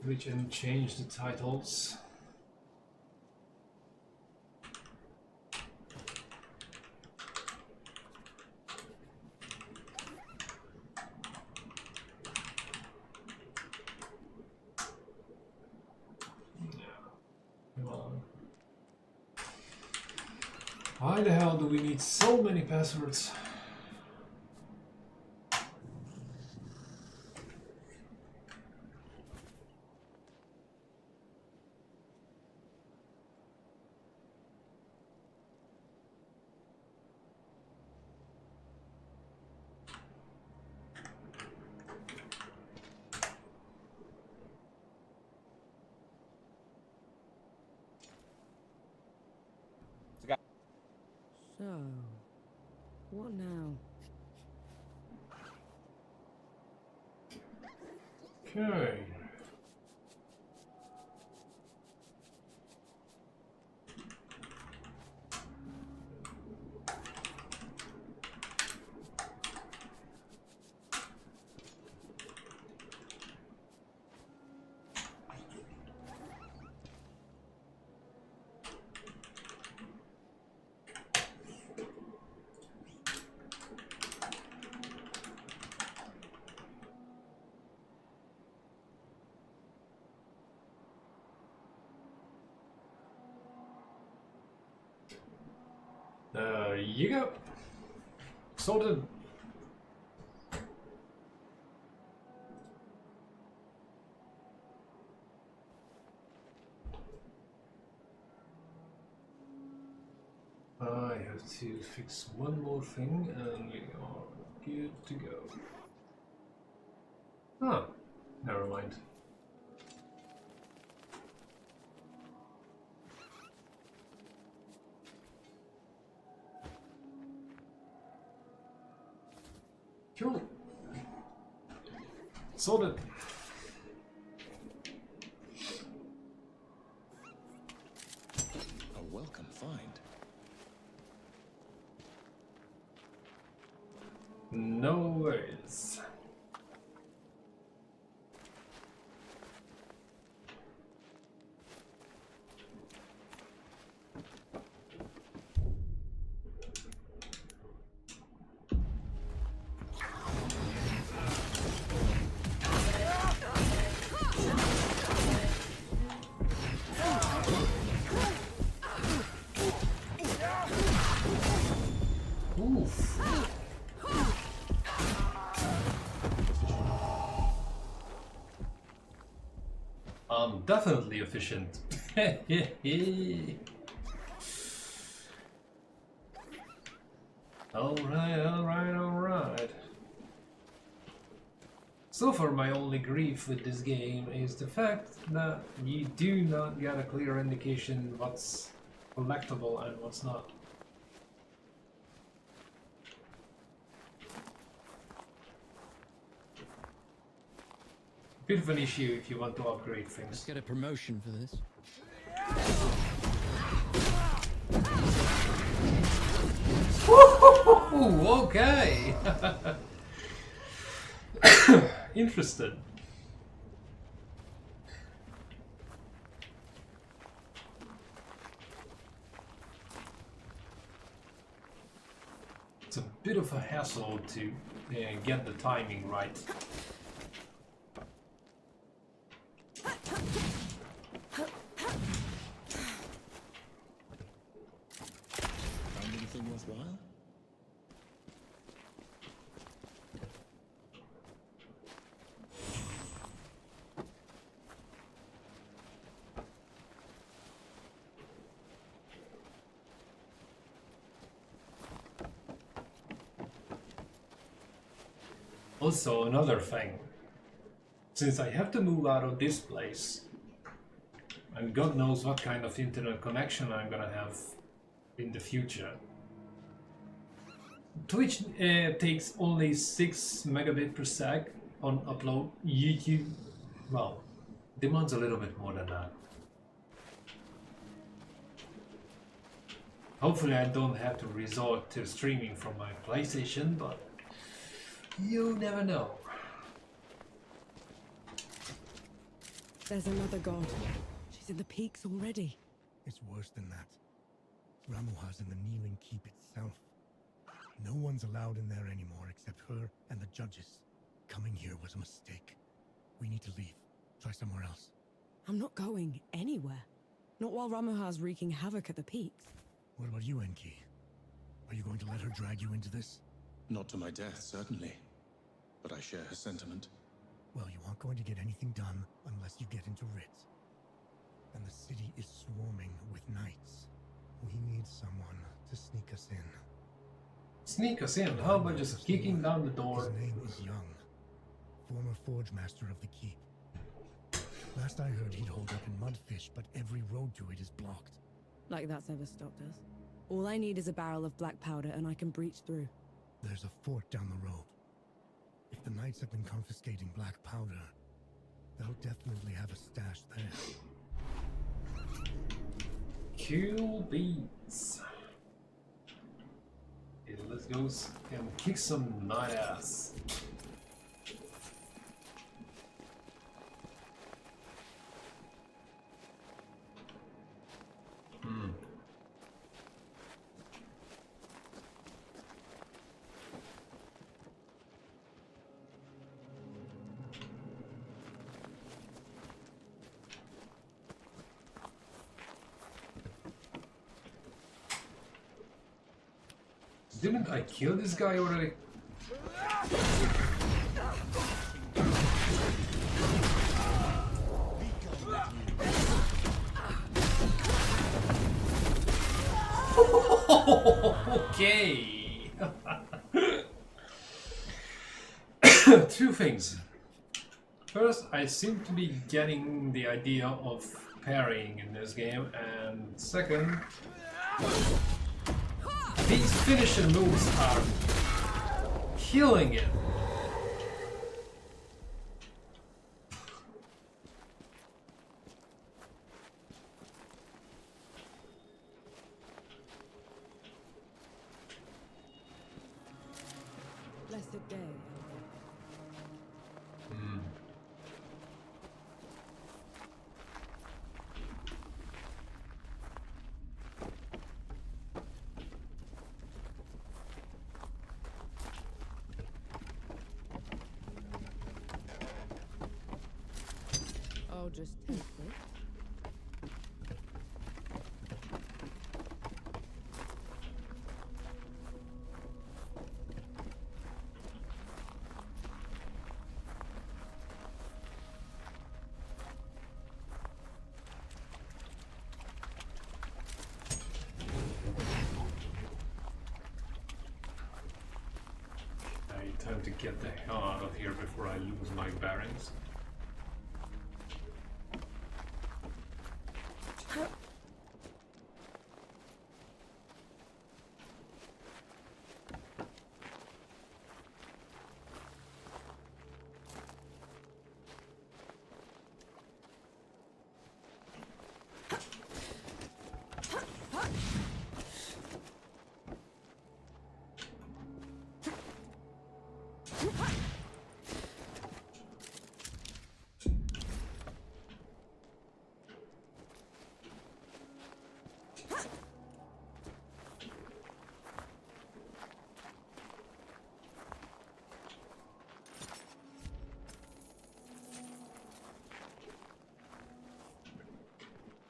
Twitch and change the titles. Come on. Why the hell do we need so many passwords? So, what now? Okay. There you go. Sorted. I have to fix one more thing and we are good to go. Ah, never mind. Cool. Sorted. A welcome find. No worries. Oof. I'm definitely efficient. Alright. So So far, my only grief with this game is the fact that you do not get a clear indication what's collectible and what's not. Bit of an issue if you want to upgrade Let's things. get a promotion for this. Woo-hoo-hoo-hoo, okay. Interested. It's a bit of a hassle to get the timing right. Found anything worthwhile? Also, another thing. Since I have to move out of this place, and God knows what kind of internet connection I'm gonna have in the future. Twitch takes only 6 megabit per sec on upload. YouTube, well, demands a little bit more than that. Hopefully I don't have to resort to streaming from my PlayStation, but you never know. There's another god. She's in the peaks already. It's worse than that. Ramuha's in the kneeling keep itself. No one's allowed in there anymore except her and the judges. Coming here was a mistake. We need to leave. Try somewhere else. I'm not going anywhere. Not while Ramuha's wreaking havoc at the peaks. What about you, Enki? Are you going to let her drag you into this? Not to my death, certainly. But I share her sentiment. Well, you aren't going to get anything done unless you get into Rit. And the city is swarming with knights. We need someone to sneak us in. Sneak us in? How about just kicking down the door? His name is Young, former forge master of the keep. Last I heard, he'd hold up in Mudfish, but every road to it is blocked. Like that's ever stopped us. All I need is a barrel of black powder and I can breach through. There's a fort down the road. If the knights have been confiscating black powder, they'll definitely have a stash there. Cool beats. Okay, let's go and kick some night ass. Didn't I kill this guy already? Okay. Two things. First, I seem to be getting the idea of parrying in this game, and second, these finisher moves are killing it. Blessed day. I'll just take it. Time to get the hell out of here before I lose my bearings.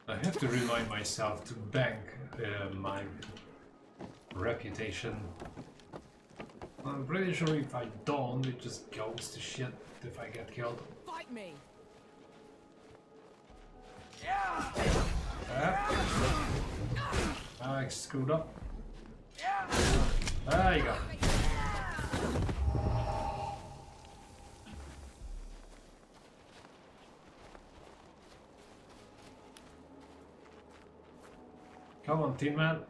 I have to remind myself to bank my reputation. I'm pretty sure if I don't, it just goes to shit if I get killed. Fight me! I screwed up. There you go. Come on, Tin Man.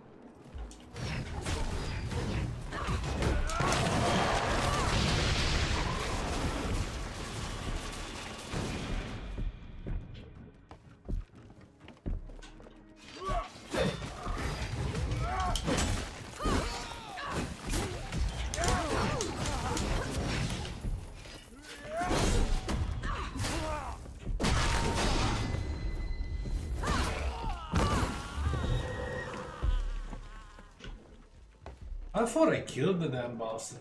I thought I killed the damn bastard.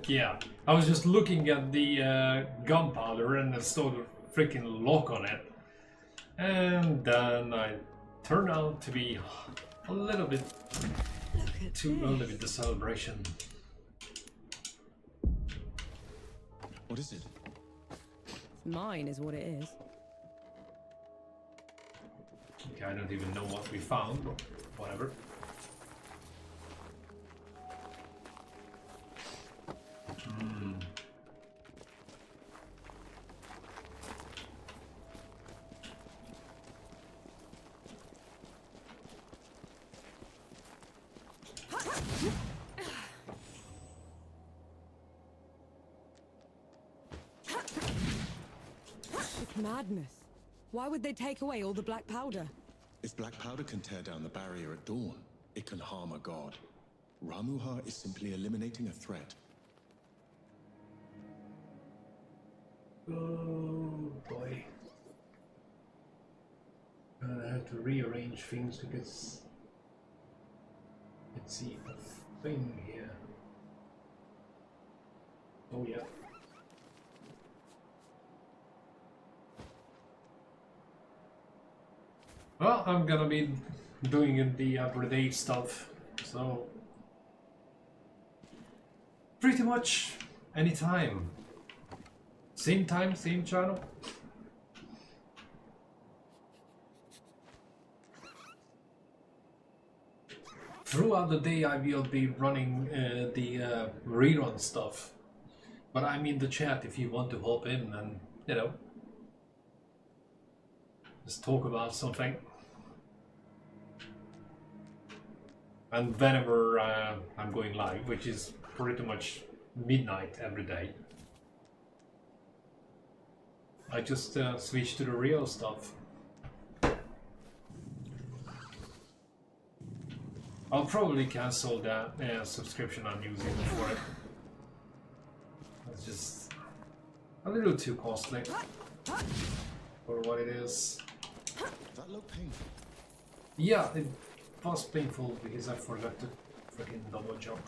Yeah, I was just looking at the gunpowder and I saw the freaking lock on it. And then I turned out to be a little bit too early with the celebration. What is it? Mine is what it is. Okay, I don't even know what we found, but whatever. It's madness. Why would they take away all the black powder? If black powder can tear down the barrier at dawn, it can harm a god. Ramuha is simply eliminating a threat. Oh boy. I have to rearrange things because let's see a thing here. Oh yeah. Well, I'm gonna be doing the everyday stuff, so pretty much anytime. Same time, same channel. Throughout the day I will be running the rerun stuff. But I'm in the chat if you want to hop in and, you know, just talk about something. And whenever I'm going live, which is pretty much midnight every day, I just switch to the real stuff. I'll probably cancel that subscription I'm using for it. It's just a little too costly for what it is. That looked painful. Yeah, it was painful because I forgot to freaking double jump.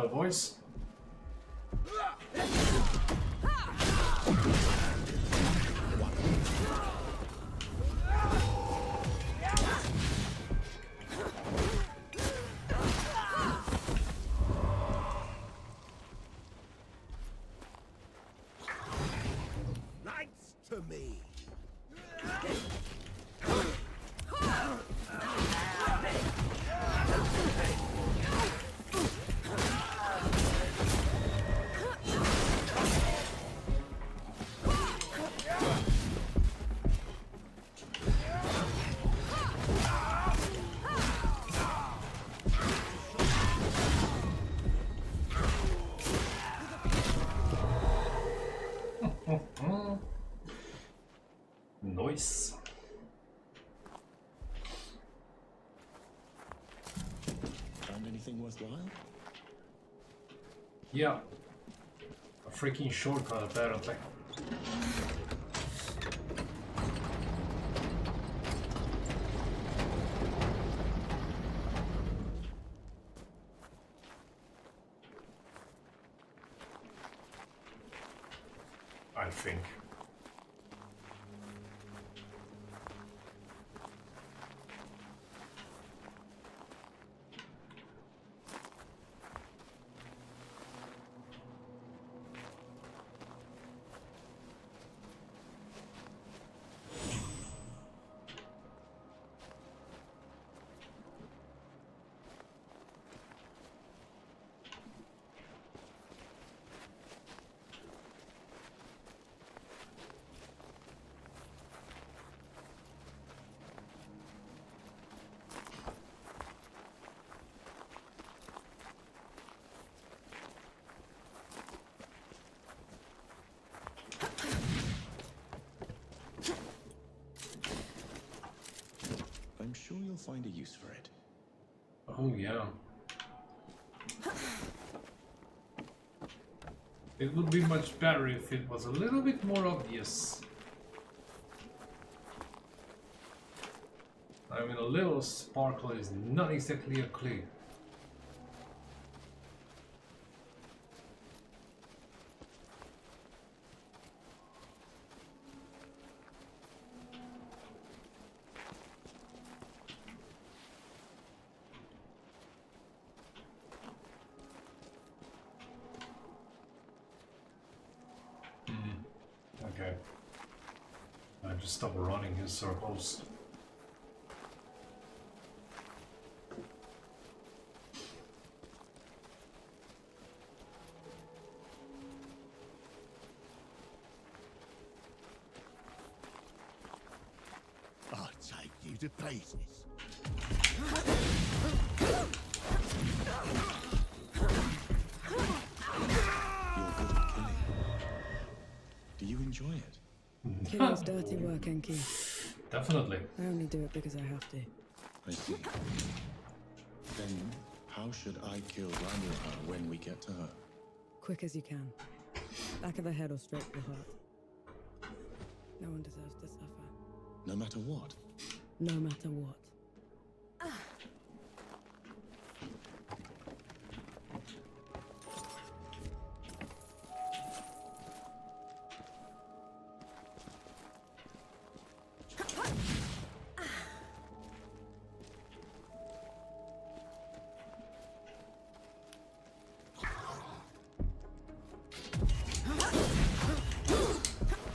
boys. Knights to me. Nice. Found anything worthwhile? Yeah. A freaking shortcut apparently. I think. I'm sure you'll find a use for it. Oh yeah. It would be much better if it was a little bit more obvious. I mean, a little sparkle is not exactly a clue. Okay. I just stop running in circles. I'll take you to pieces. You're good at killing. Do you enjoy it? Killing's dirty work, Enki. Definitely. I only do it because I have to. I see. Then, how should I kill Ramuha when we get to her? Quick as you can. Back of the head or straight to the heart. No one deserves to suffer. No matter what? No matter what.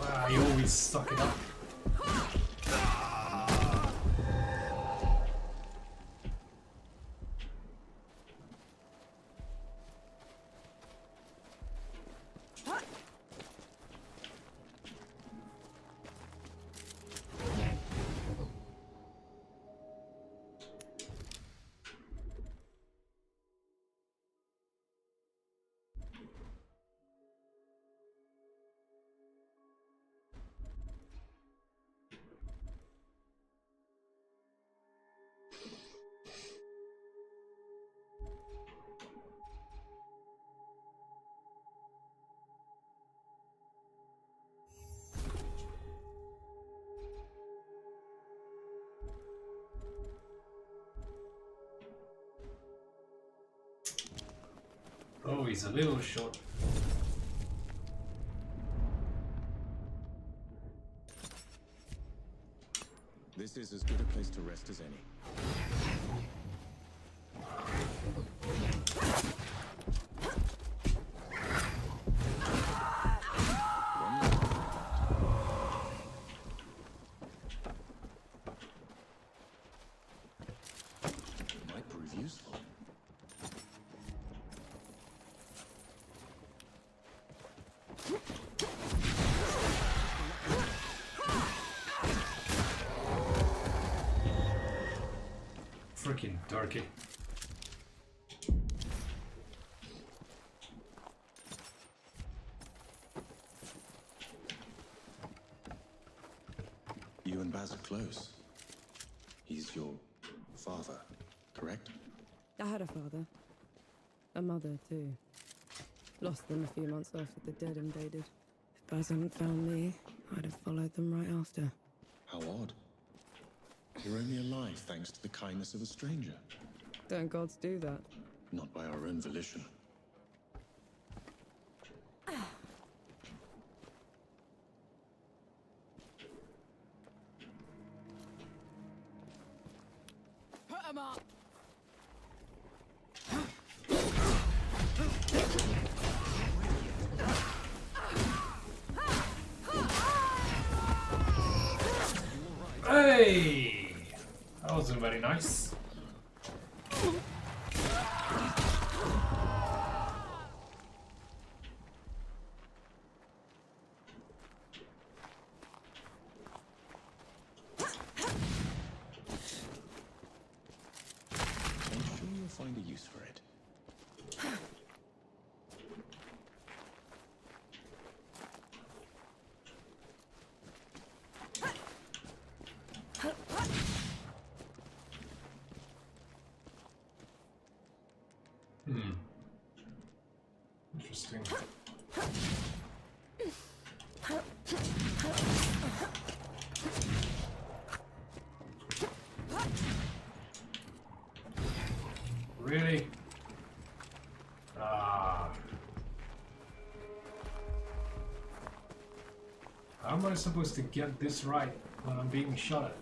Ah, you always suck it up. Oh, he's a little short. This is as good a place to rest as any. Might prove useful. Freaking darky. You and Baz are close. He's your father, correct? I had a father. A mother, too. Lost them a few months after the dead invaded. If Baz hadn't found me, I'd have followed them right after. How odd. You're only alive thanks to the kindness of a stranger. Don't gods do that? Not by our own volition. Put 'em up! Hey! That wasn't very nice. I'm sure you'll find a use for it. Interesting. Really? Ah. How am I supposed to get this right when I'm being shot at?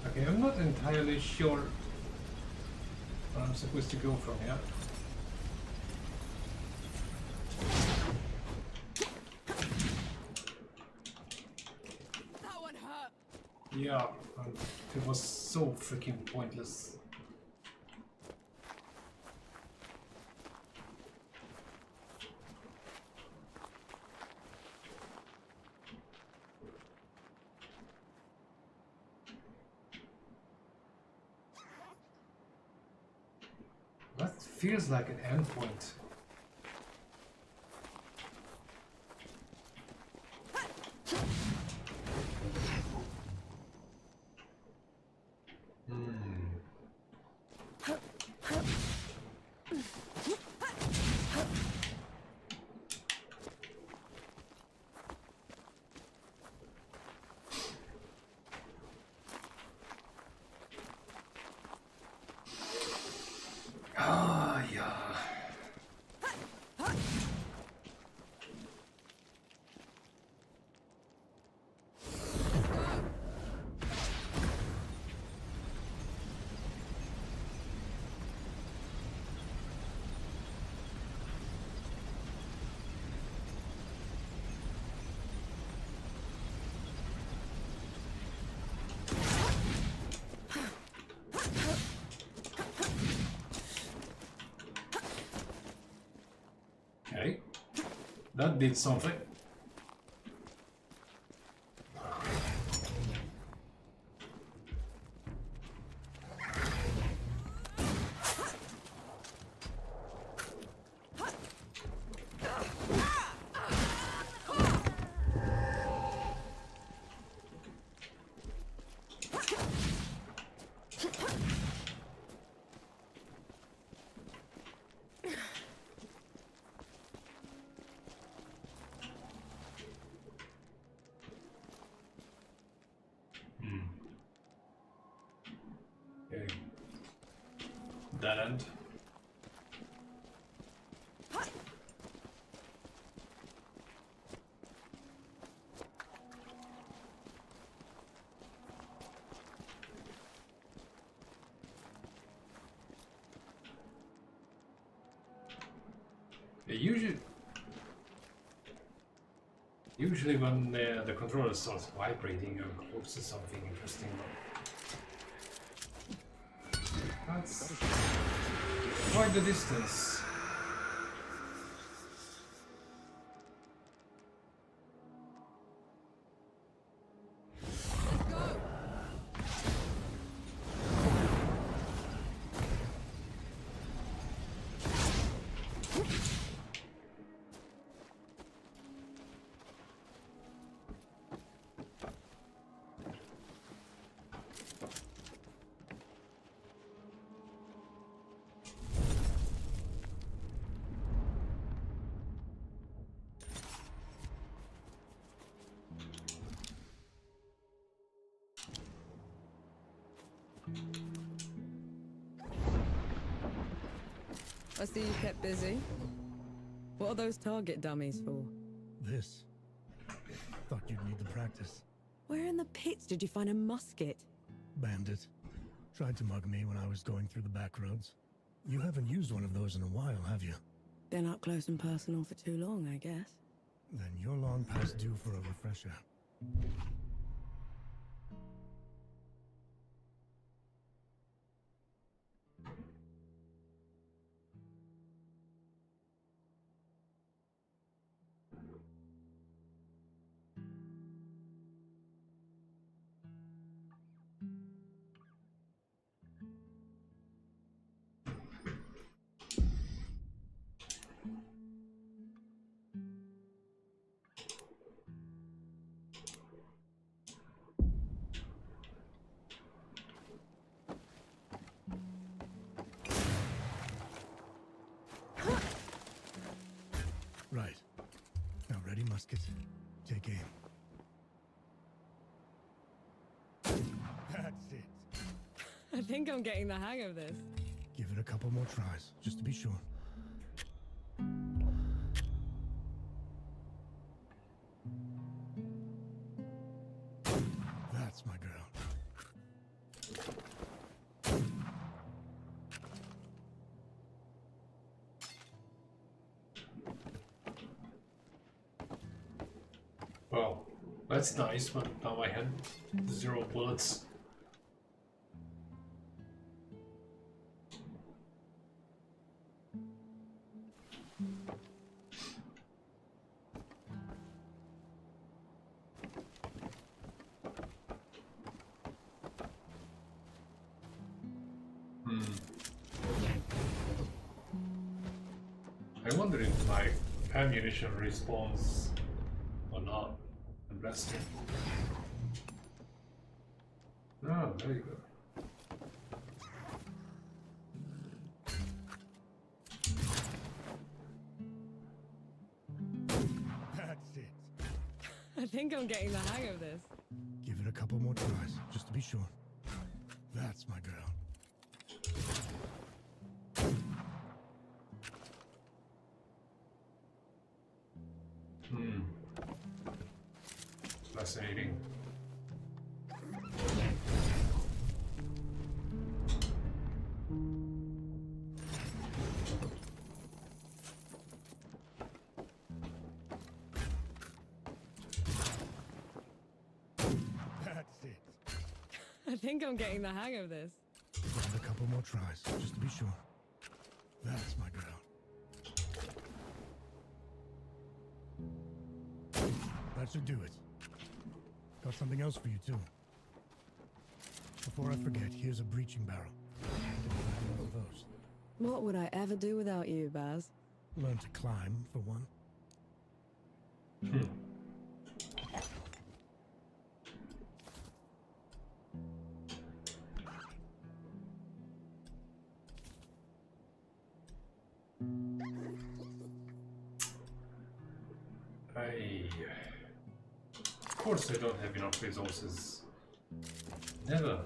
Okay, I'm not entirely sure where I'm supposed to go from here. That one hurt! Yeah, it was so freaking pointless. That feels like an endpoint. Ah, yeah. That did something. Okay. Dead end. Yeah, usually when the controller starts vibrating, I hope it's something interesting. That's quite the distance. I see you kept busy. What are those target dummies for? This. Thought you'd need the practice. Where in the pits did you find a musket? Bandit. Tried to mug me when I was going through the back roads. You haven't used one of those in a while, have you? Been up close and personal for too long, I guess. Then you're long past due for a refresher. Right. Now ready, musket. Take aim. That's it. I think I'm getting the hang of this. Give it a couple more tries, just to be sure. That's my girl. Well, that's nice, but now I had 0 bullets. I wonder if my ammunition respawns or not. I'm resting. Oh, there you go. That's it. I think I'm getting the hang of this. Give it a couple more tries, just to be sure. That's my girl. Fascinating. That's it. I think I'm getting the hang of this. Give it a couple more tries, just to be sure. That's my girl. That should do it. Got something else for you, too. Before I forget, here's a breaching barrel. Didn't have one of those. What would I ever do without you, Baz? Learn to climb, for one. Of course I don't have enough resources. Never.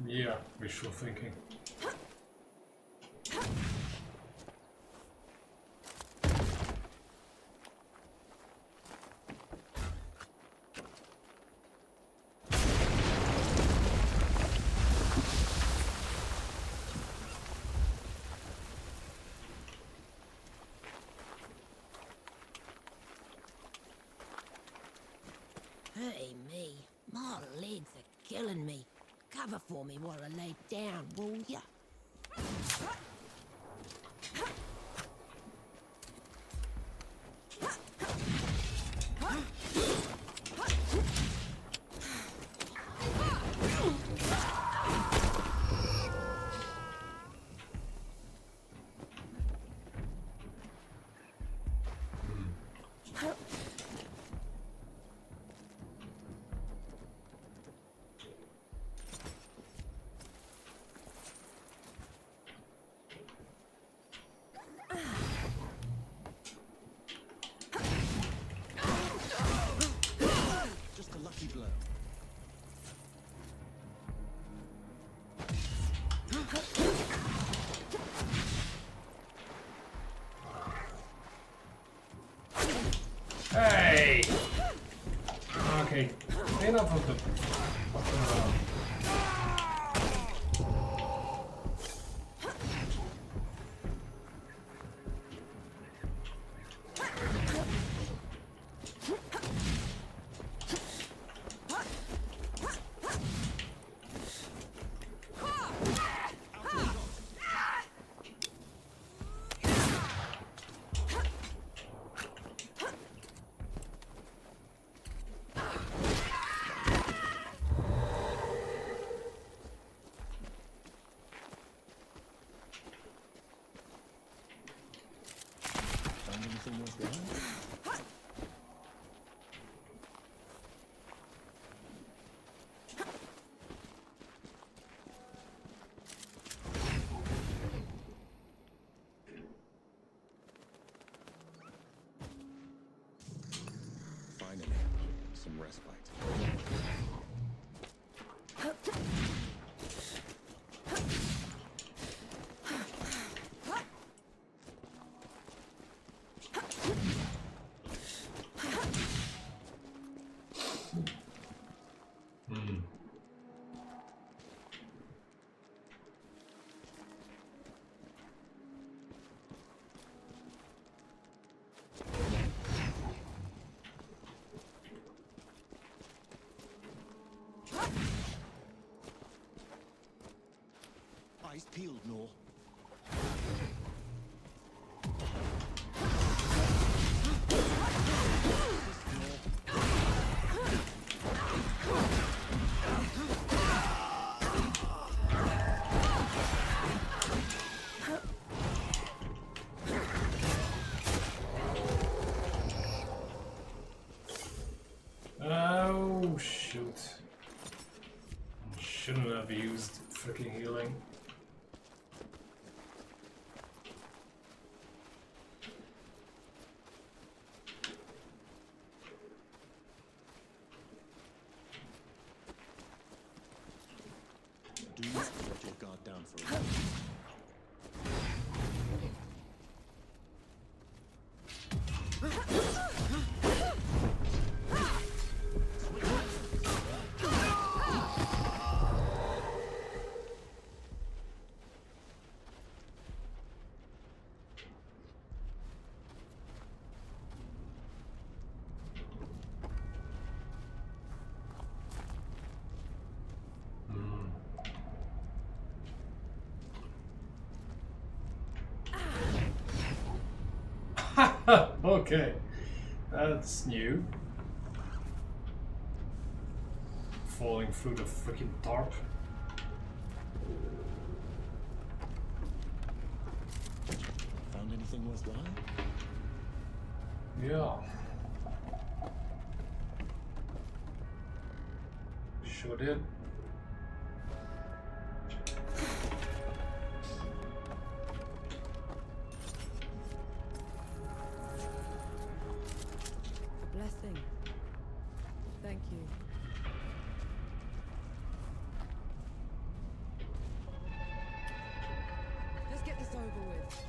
Yeah, wishful thinking. Hey, me. My legs are killing me. Cover for me while I lay down, will ya? Just a lucky blow. Hey! Okay, enough of the... Find anything worth behind? Finally, some respite. Eyes peeled, Nor. Oh, shoot. Shouldn't have used freaking healing. You must have let your guard down for a while. Okay, that's new. Falling through the freaking tarp. Found anything worthwhile? Yeah. Sure did. A blessing. Thank you. Let's get this over with.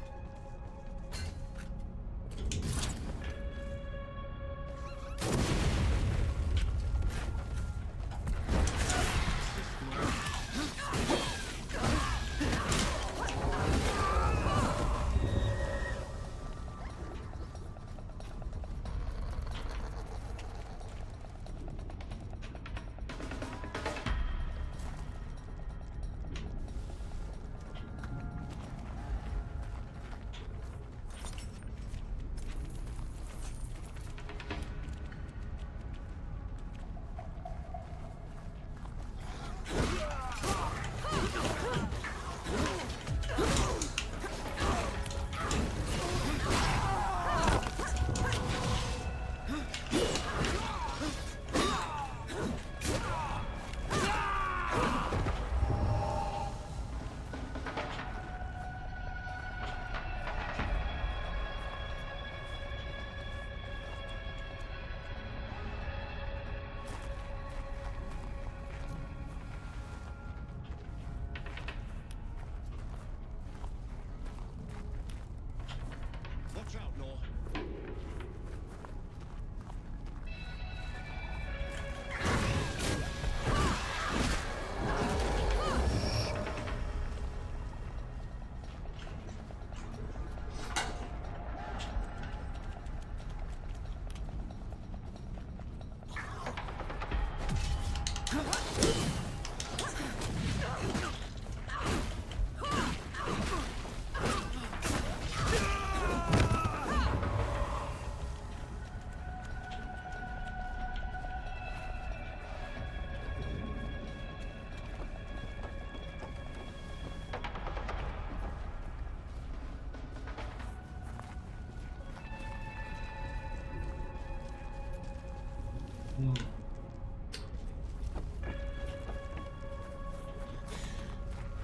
Watch out, Nor.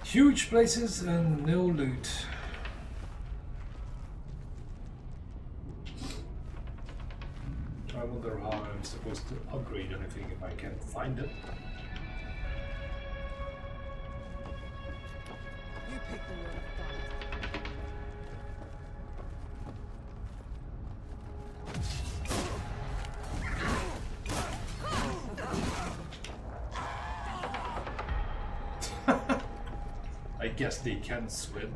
Huge places and no loot. I wonder how I'm supposed to upgrade anything if I can't find it. You pick the word fight. I guess they can swim.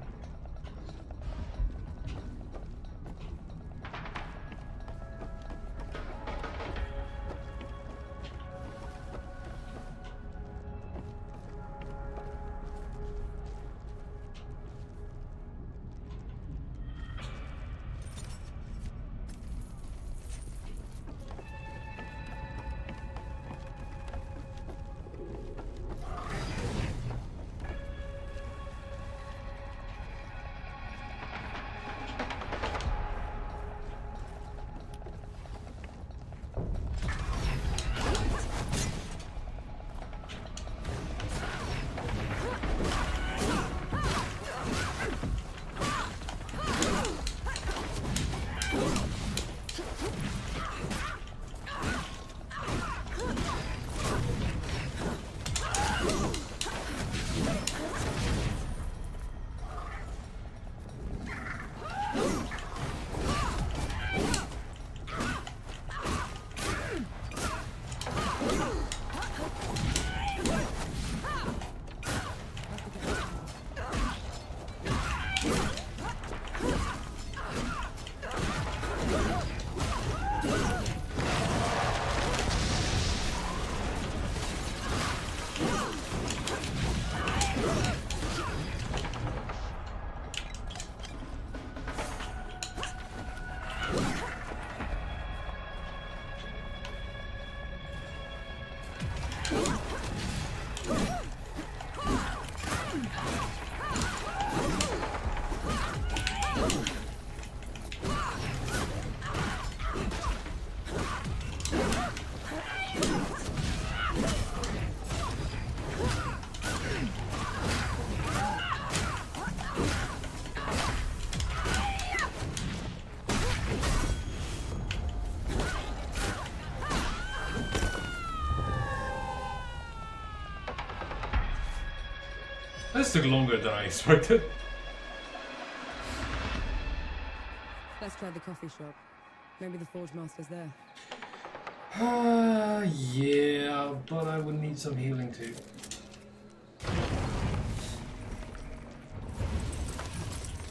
This took longer than I expected. Let's try the coffee shop. Maybe the Forge Master's there. Yeah, but I would need some healing too.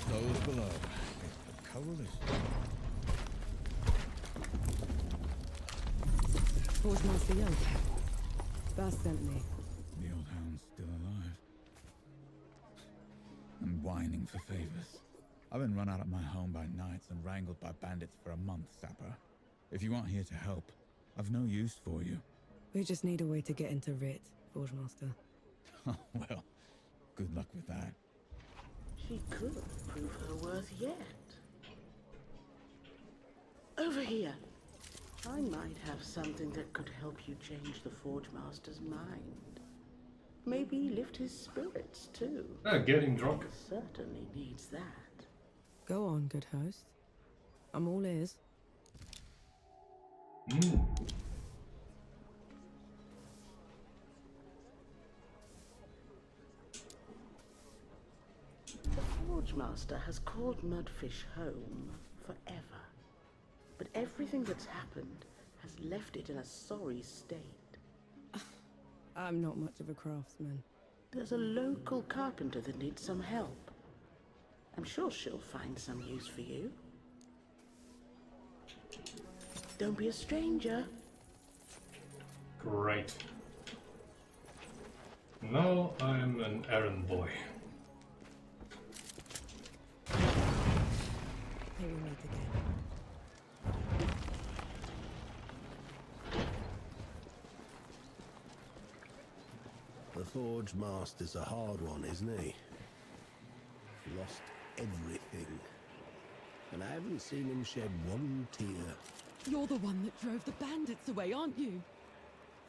Those below. It's the coalition. Forge Master Young. Bass sent me. The old hound's still alive. And whining for favors. I've been run out of my home by knights and wrangled by bandits for a month, Sapper. If you aren't here to help, I've no use for you. We just need a way to get into Writ, Forge Master. Oh, well, good luck with that. She could prove her worth yet. Over here. I might have something that could help you change the Forge Master's mind. Maybe lift his spirits too. Getting drunk. Certainly needs that. Go on, good host. I'm all ears. The Forge Master has called Mudfish home forever. But everything that's happened has left it in a sorry state. I'm not much of a craftsman. There's a local carpenter that needs some help. I'm sure she'll find some use for you. Don't be a stranger. Great. Now I'm an errand boy. Here we meet again. The Forge Master's a hard one, isn't he? Lost everything. And I haven't seen him shed one tear. You're the one that drove the bandits away, aren't you?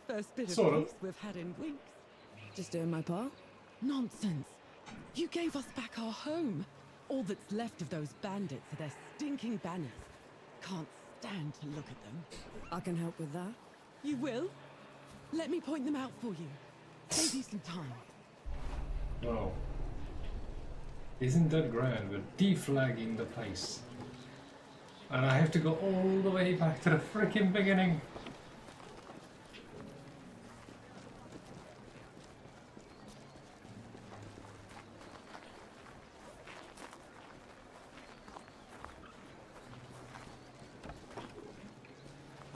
First bit of Sort of. peace we've had in weeks. Just doing my part? Nonsense. You gave us back our home. All that's left of those bandits are their stinking banners. Can't stand to look at them. I can help with that. You will? Let me point them out for you. Save you some time. Wow. Isn't that grand? We're deflagging the place. And I have to go all the way back to the freaking beginning.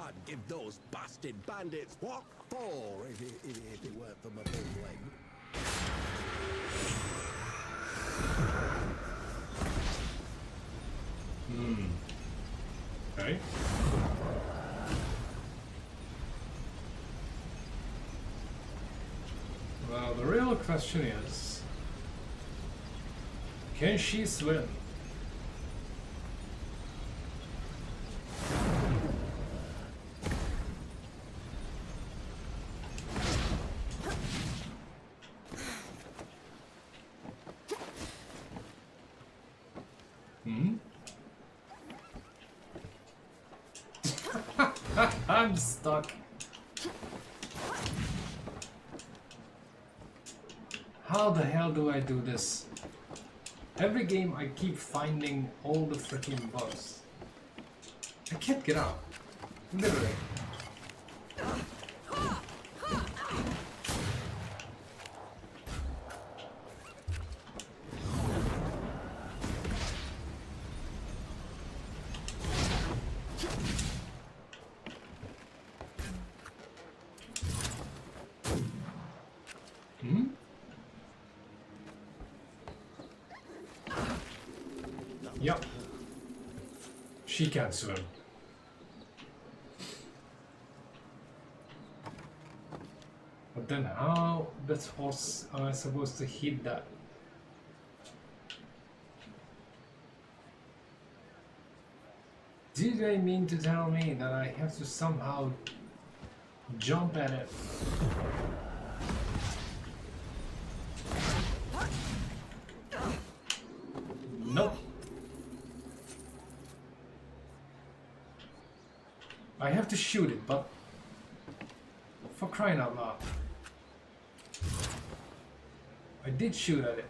I'd give those bastard bandits what for if it weren't for my big leg. Okay. Well, the real question is, can she swim? I'm stuck. How the hell do I do this? Every game I keep finding all the freaking bugs. I can't get out. Literally. Yep. She can't swim. But then how that horse am I supposed to hit that? Do they mean to tell me that I have to somehow jump at it? Nope. I have to shoot it, but for crying out loud. I did shoot at it.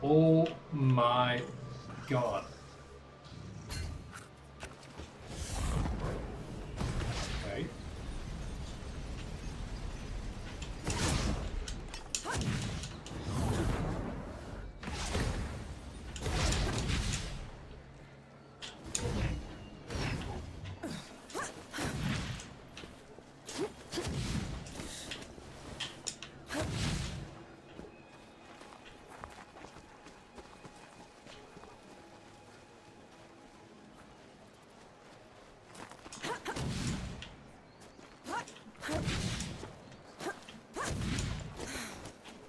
Oh my god. Okay.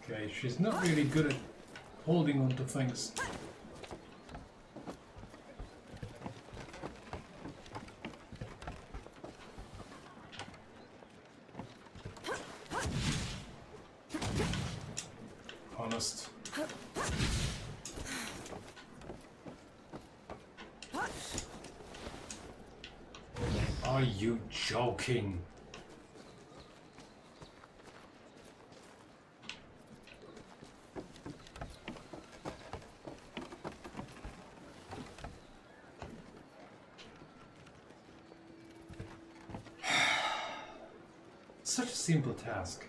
Okay, she's not really good at holding on to things. Honest. Are you joking? Such a simple task.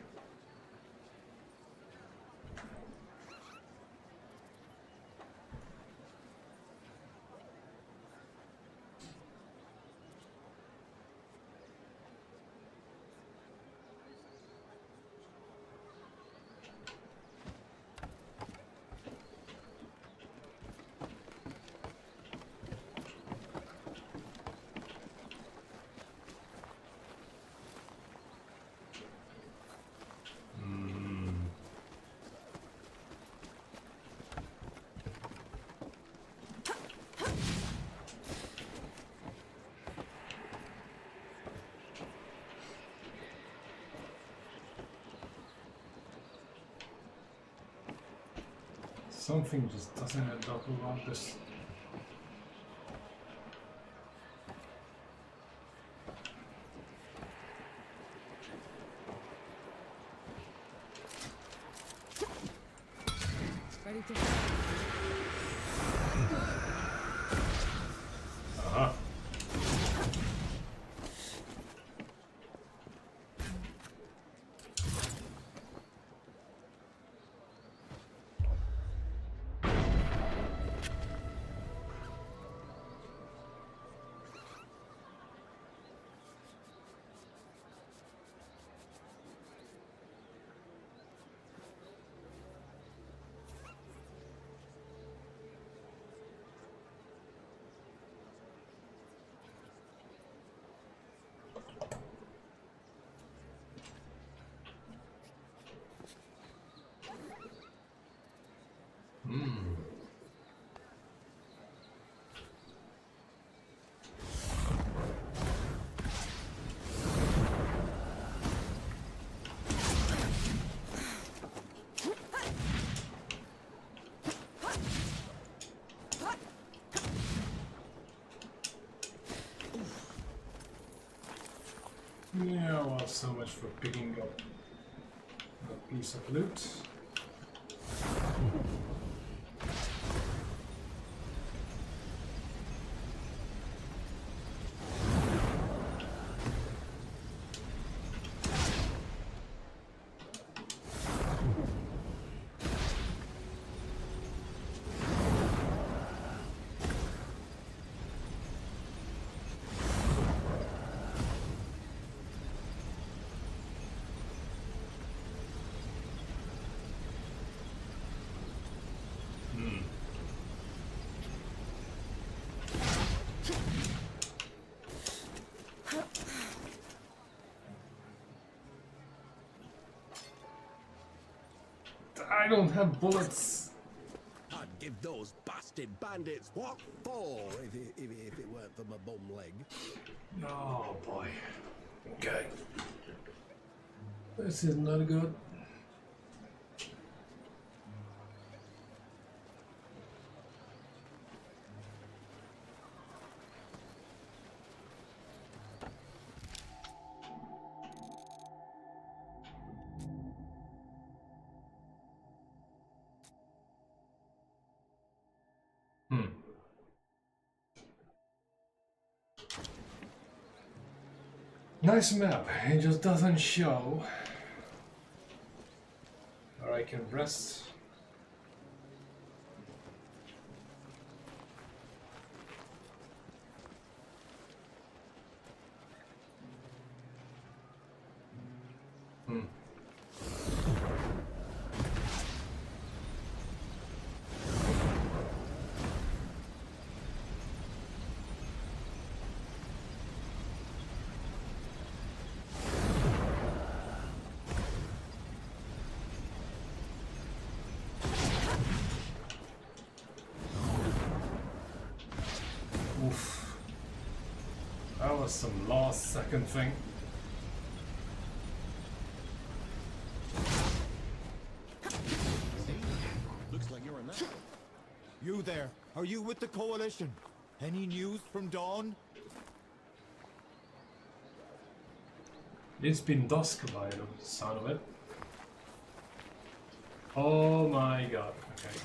Something just doesn't add up about this. Ready to Uh-huh. Yeah, well, so much for picking up a piece of loot. I don't have bullets. I'd give those bastard bandits what for if it weren't for my bum leg. Oh boy. Okay. This is not good. Nice map, it just doesn't show where I can rest. Oof. That was some last second thing. Looks like you're a man. You there, are you with the Coalition? Any news from Dawn? It's been dusk by the sound of it. Oh my god, okay.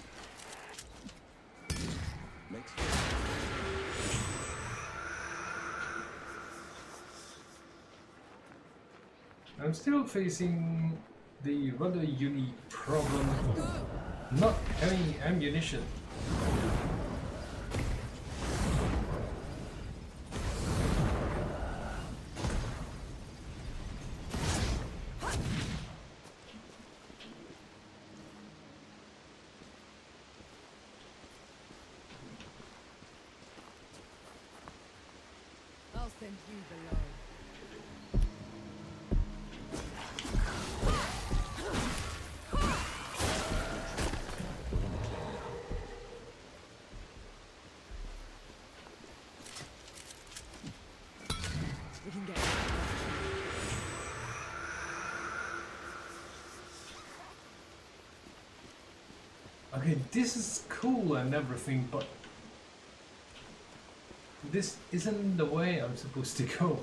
I'm still facing the rather unique problem of not having ammunition. I'll send you below. We can get Okay, this is cool and everything, but this isn't the way I'm supposed to go.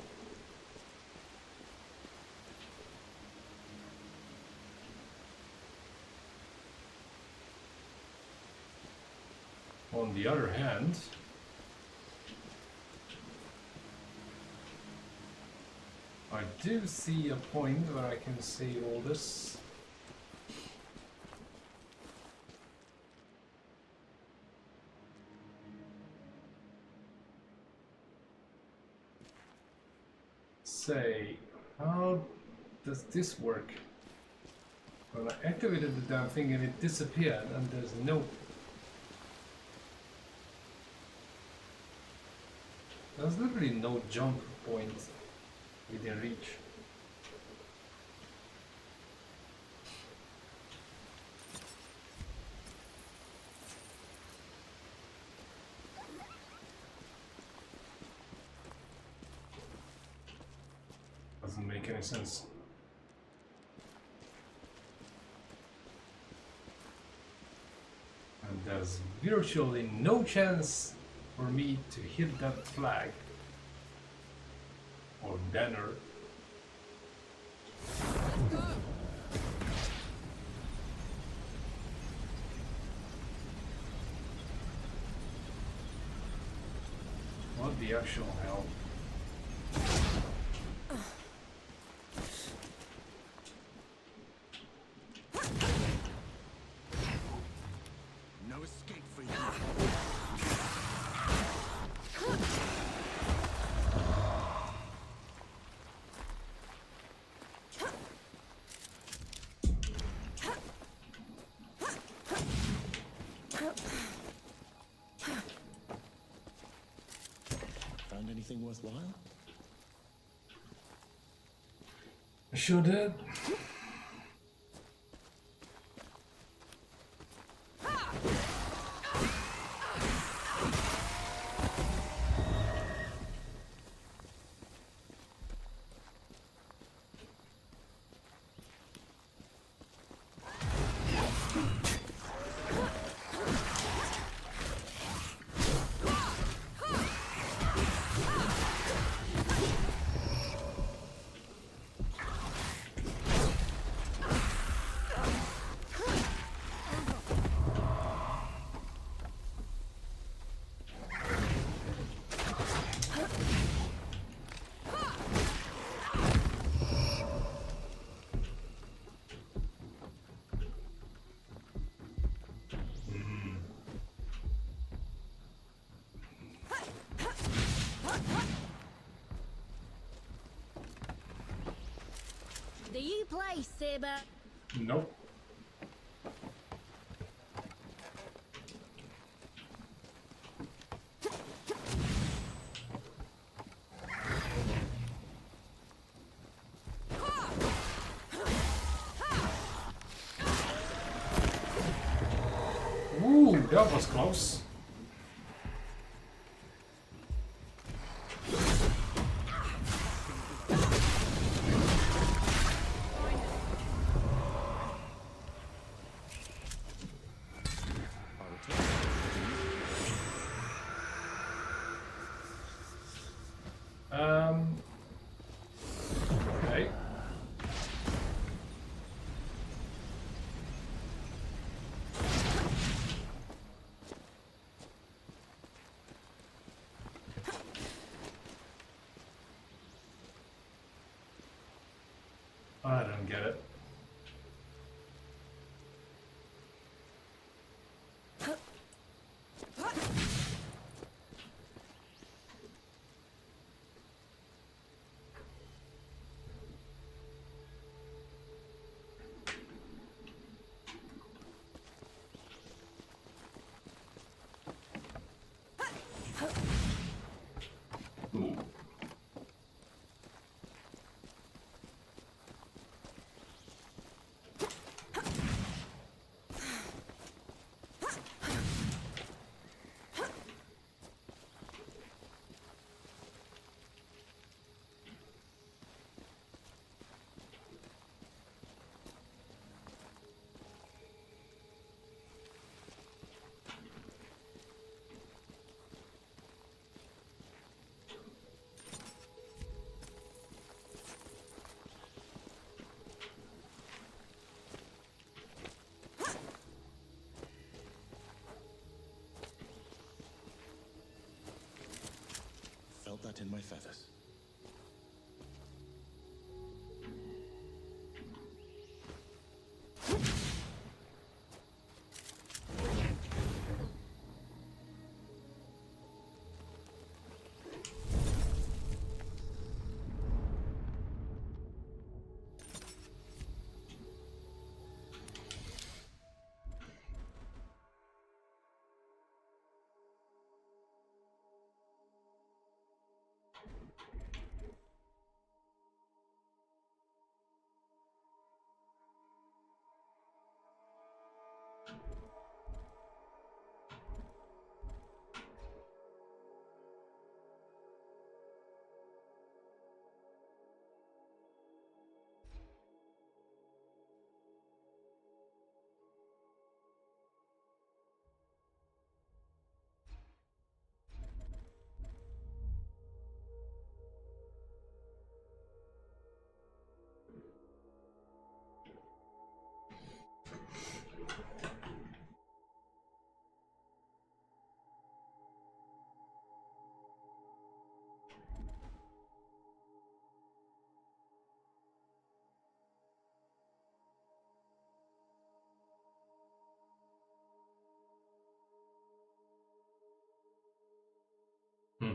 On the other hand, I do see a point where I can see all this. Say, how does this work? Well, I activated the damn thing and it disappeared, and there's literally no jump point within reach. Doesn't make any sense. And there's virtually no chance for me to hit that flag or banner. What the actual hell? No escape for you. Found anything worthwhile? I sure did. Do you play Saber? Nope. Ooh, that was close. Okay. I don't get it. Ooh. Felt that in my feathers. Hmm.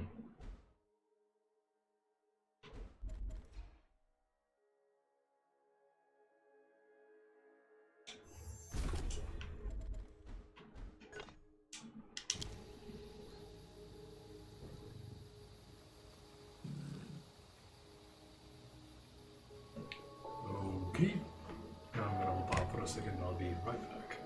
Okay. Now I'm gonna hold out for a second and I'll be right back.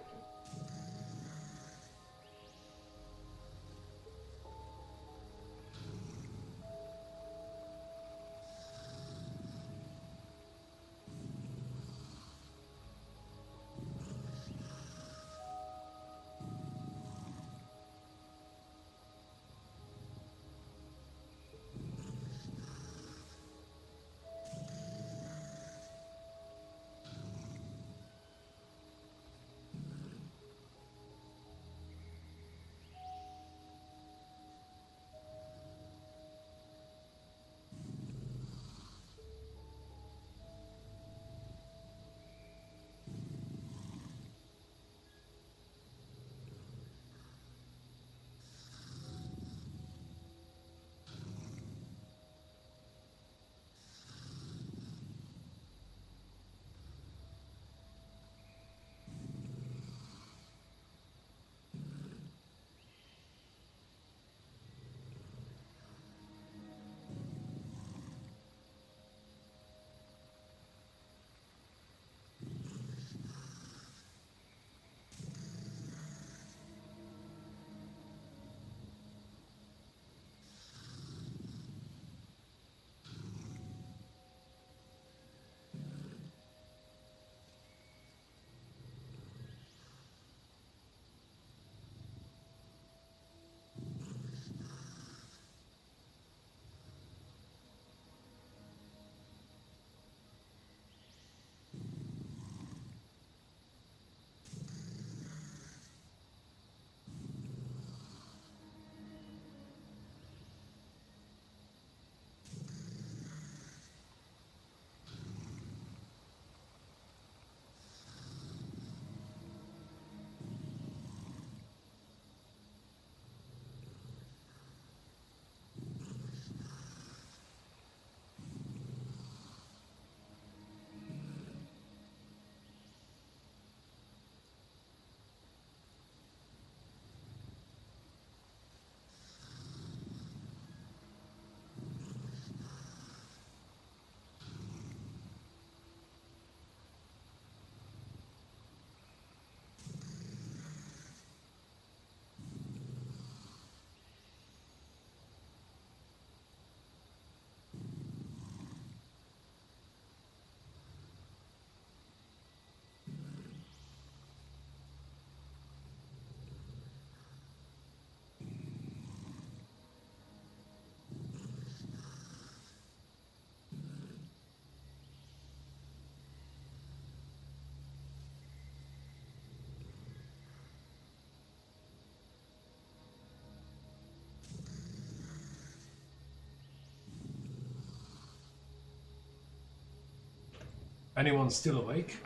Anyone still awake?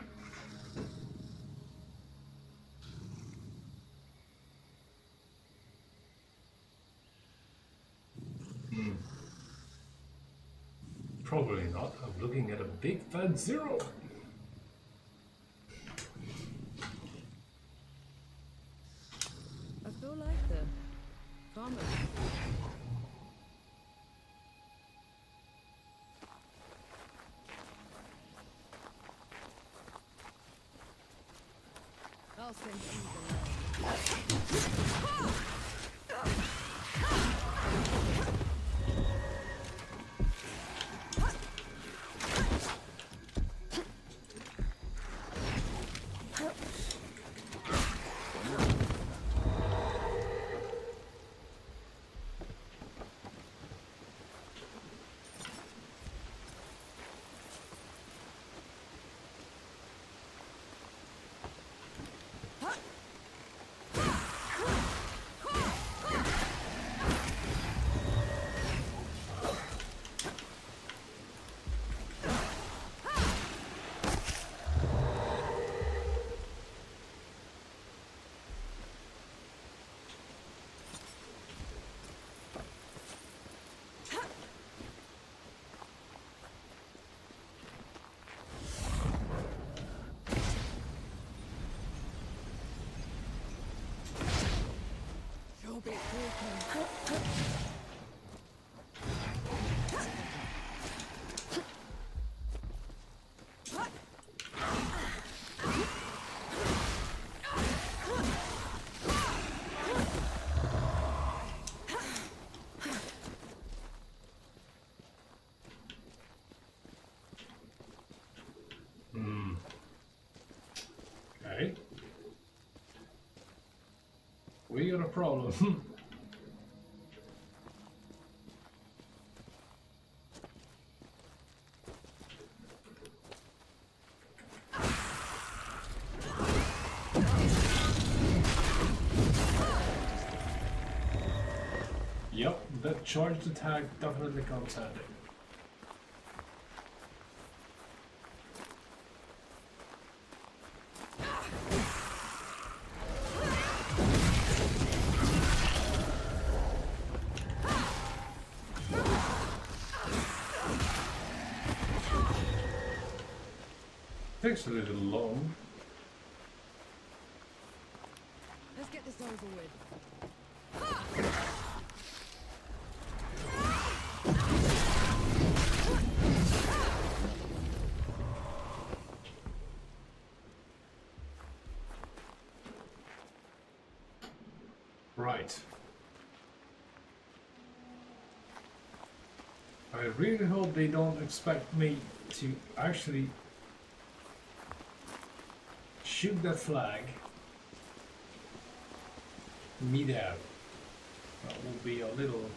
Probably not. I'm looking at a big fat 0. I feel like the farmer. I'll send you Okay. We got a problem. Yep, that charged attack definitely comes handy. Takes a little long. Let's get this over with. Right. I really hope they don't expect me to actually shoot that flag mid-air. That will be a little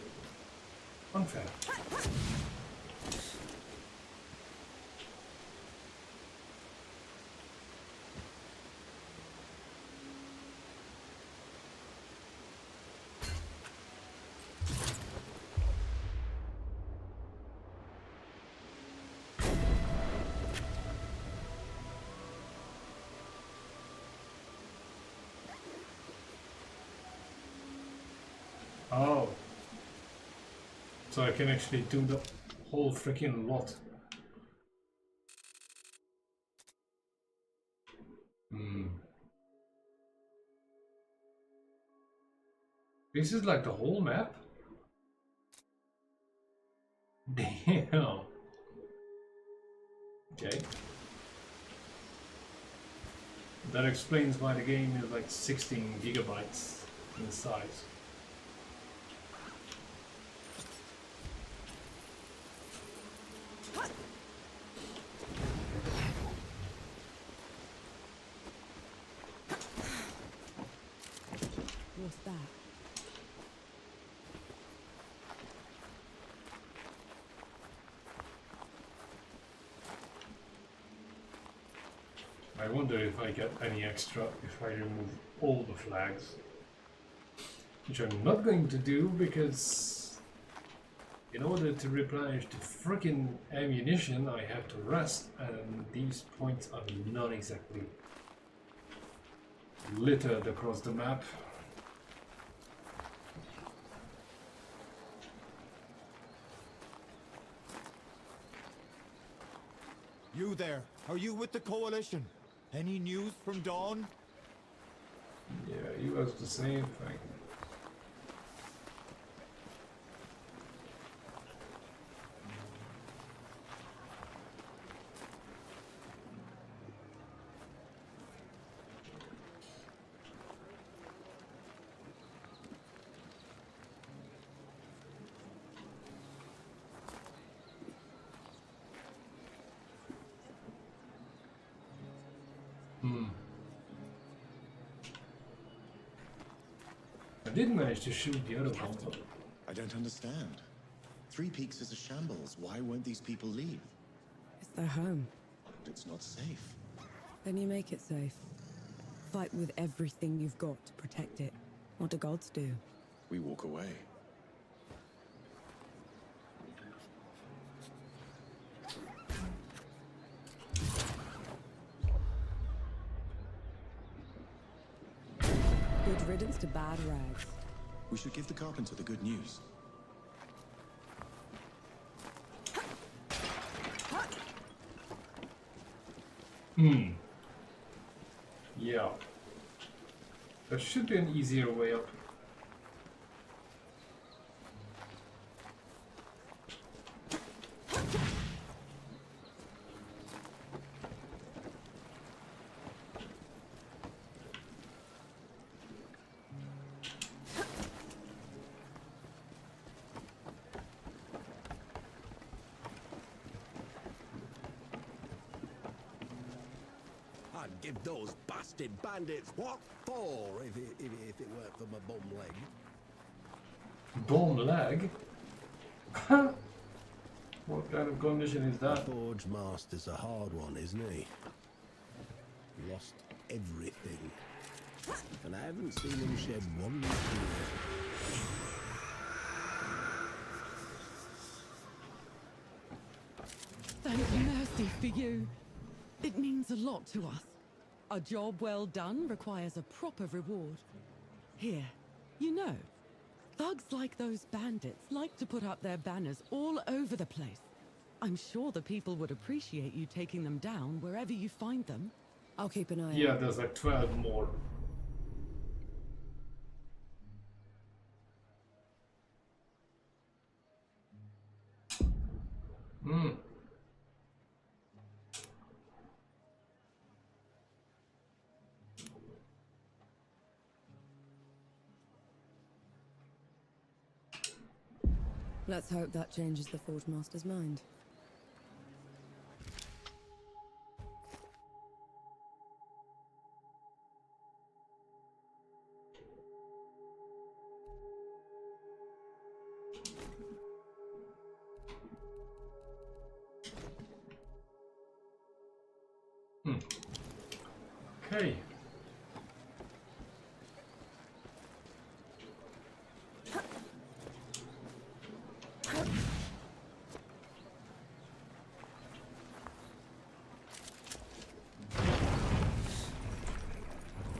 unfair. Oh. So I can actually do the whole freaking lot. This is like the whole map? Damn. Okay. That explains why the game is like 16 gigabytes in size. What's that? I wonder if I get any extra if I remove all the flags. Which I'm not going to do because, in order to replenish the freaking ammunition, I have to rest, and these points are not exactly littered across the map. You there, are you with the Coalition? Any news from Dawn? Yeah, he was the same thing. I did manage to shoot the other one. I don't understand. Three Peaks is a shambles. Why won't these people leave? It's their home. It's not safe. Then you make it safe. Fight with everything you've got to protect it. What do gods do? We walk away. Good riddance to bad rags. We should give the carpenter the good news. Yeah. There should be an easier way up. I'd give those bastard bandits what for if it weren't for my bum leg. Bum leg? What kind of condition is that? The Forge Master's a hard one, isn't he? Lost everything. And I haven't seen him shed one tear. Thank mercy for you. It means a lot to us. A job well done requires a proper reward. Here, you know, thugs like those bandits like to put up their banners all over the place. I'm sure the people would appreciate you taking them down wherever you find them. I'll keep an eye out. Yeah, there's like 12 more. Let's hope that changes the Forge Master's mind. Okay.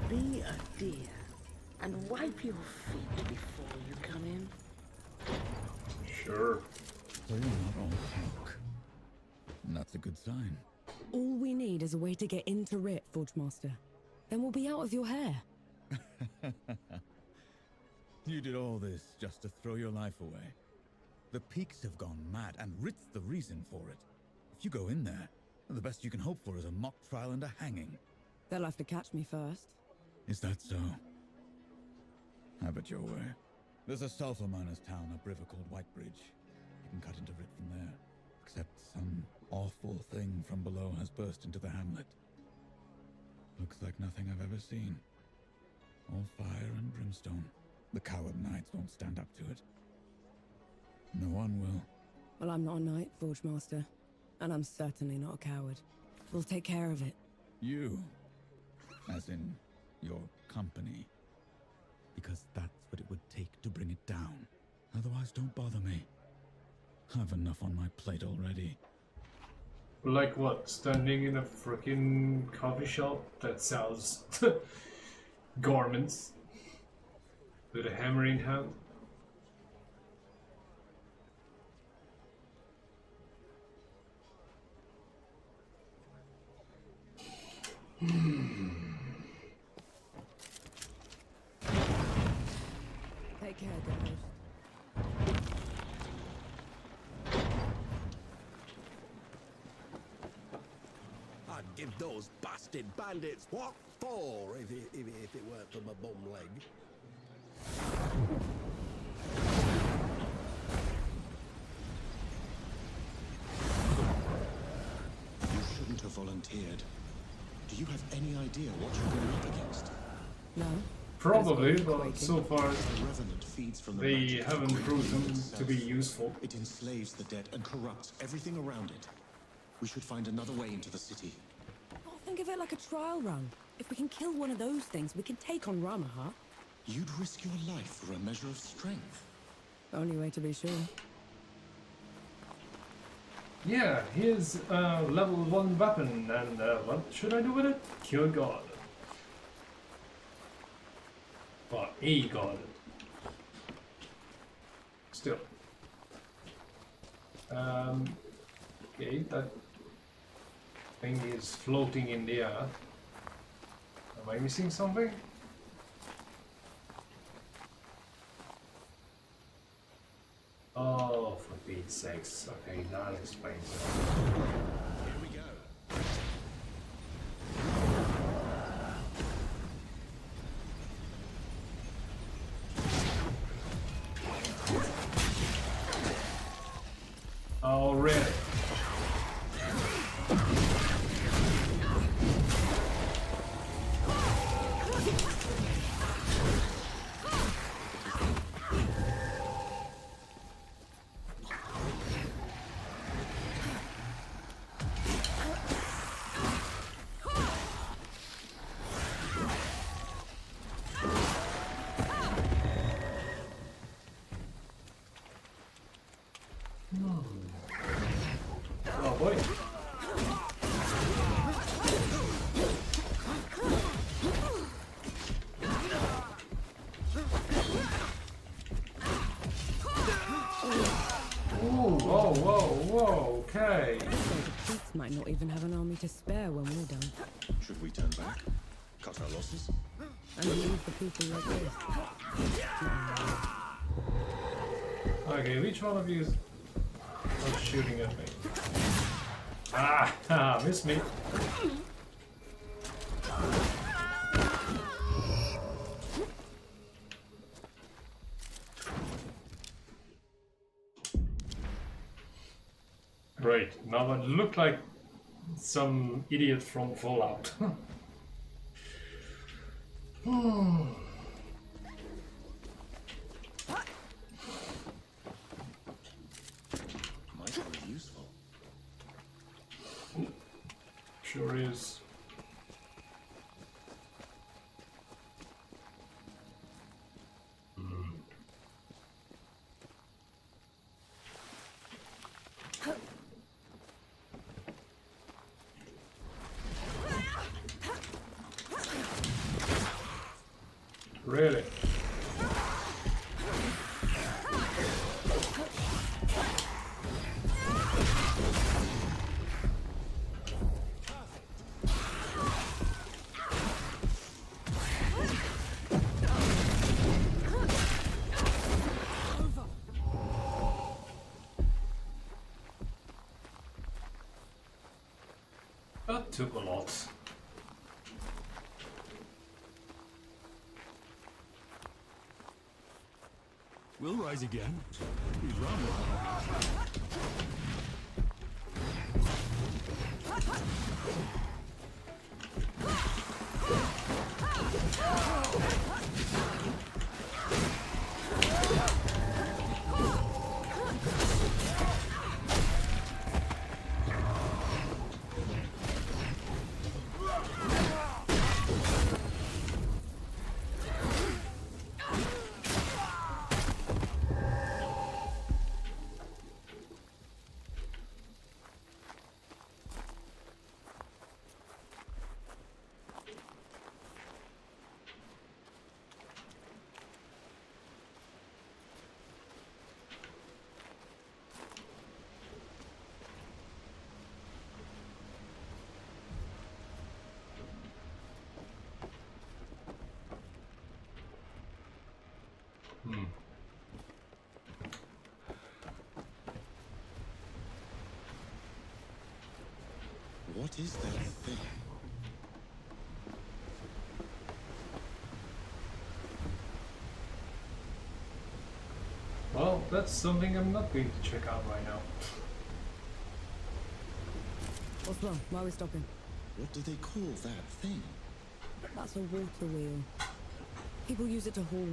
Be a dear and wipe your feet before you come in. Sure. So you're not all punk. And that's a good sign. All we need is a way to get into Rit, Forge Master. Then we'll be out of your hair. You did all this just to throw your life away. The Peaks have gone mad, and Rit's the reason for it. If you go in there, the best you can hope for is a mock trial and a hanging. They'll have to catch me first. Is that so? Have it your way. There's a sulfur miner's town upriver called Whitebridge. You can cut into Rit from there. Except some awful thing from below has burst into the hamlet. Looks like nothing I've ever seen. All fire and brimstone. The coward knights won't stand up to it. No one will. Well, I'm not a knight, Forge Master. And I'm certainly not a coward. We'll take care of it. You. As in, your company. Because that's what it would take to bring it down. Otherwise, don't bother me. I've enough on my plate already. Like what? Standing in a freaking coffee shop that sells garments with a hammer in hand? Take care, good host. I'd give those bastard bandits what for if it weren't for my bum leg. You shouldn't have volunteered. Do you have any idea what you're going up against? No. Probably, but so far The Revenant feeds from the they magic of the haven't great proven world to be itself. useful. It enslaves the dead and corrupts everything around it. We should find another way into the city. Oh, think of it like a trial run. If we can kill one of those things, we can take on Ramaha. You'd risk your life for a measure of strength. Only way to be sure. Yeah, here's a level 1 weapon, and what should I do with it? Kill God. Or a God. Still. Okay, that thing is floating in the air. Am I missing something? Oh, for Pete's sakes. Okay, that explains it. Here we go. Oh, really? Oh boy. Ooh, whoa, whoa, whoa, okay. The priests might not even have an army to spare when we're done. Should we turn back? Cut our losses? And leave the people like this. Okay, which one of you is shooting at me? Ah, missed me. Great, now it looked like some idiot from Fallout. Might prove useful. Sure is. Really? That took a lot. We'll rise again. We've run. What is that thing? Well, that's something I'm not going to check out right now. What's wrong? Why are we stopping? What do they call that thing? That's a water wheel. People use it to haul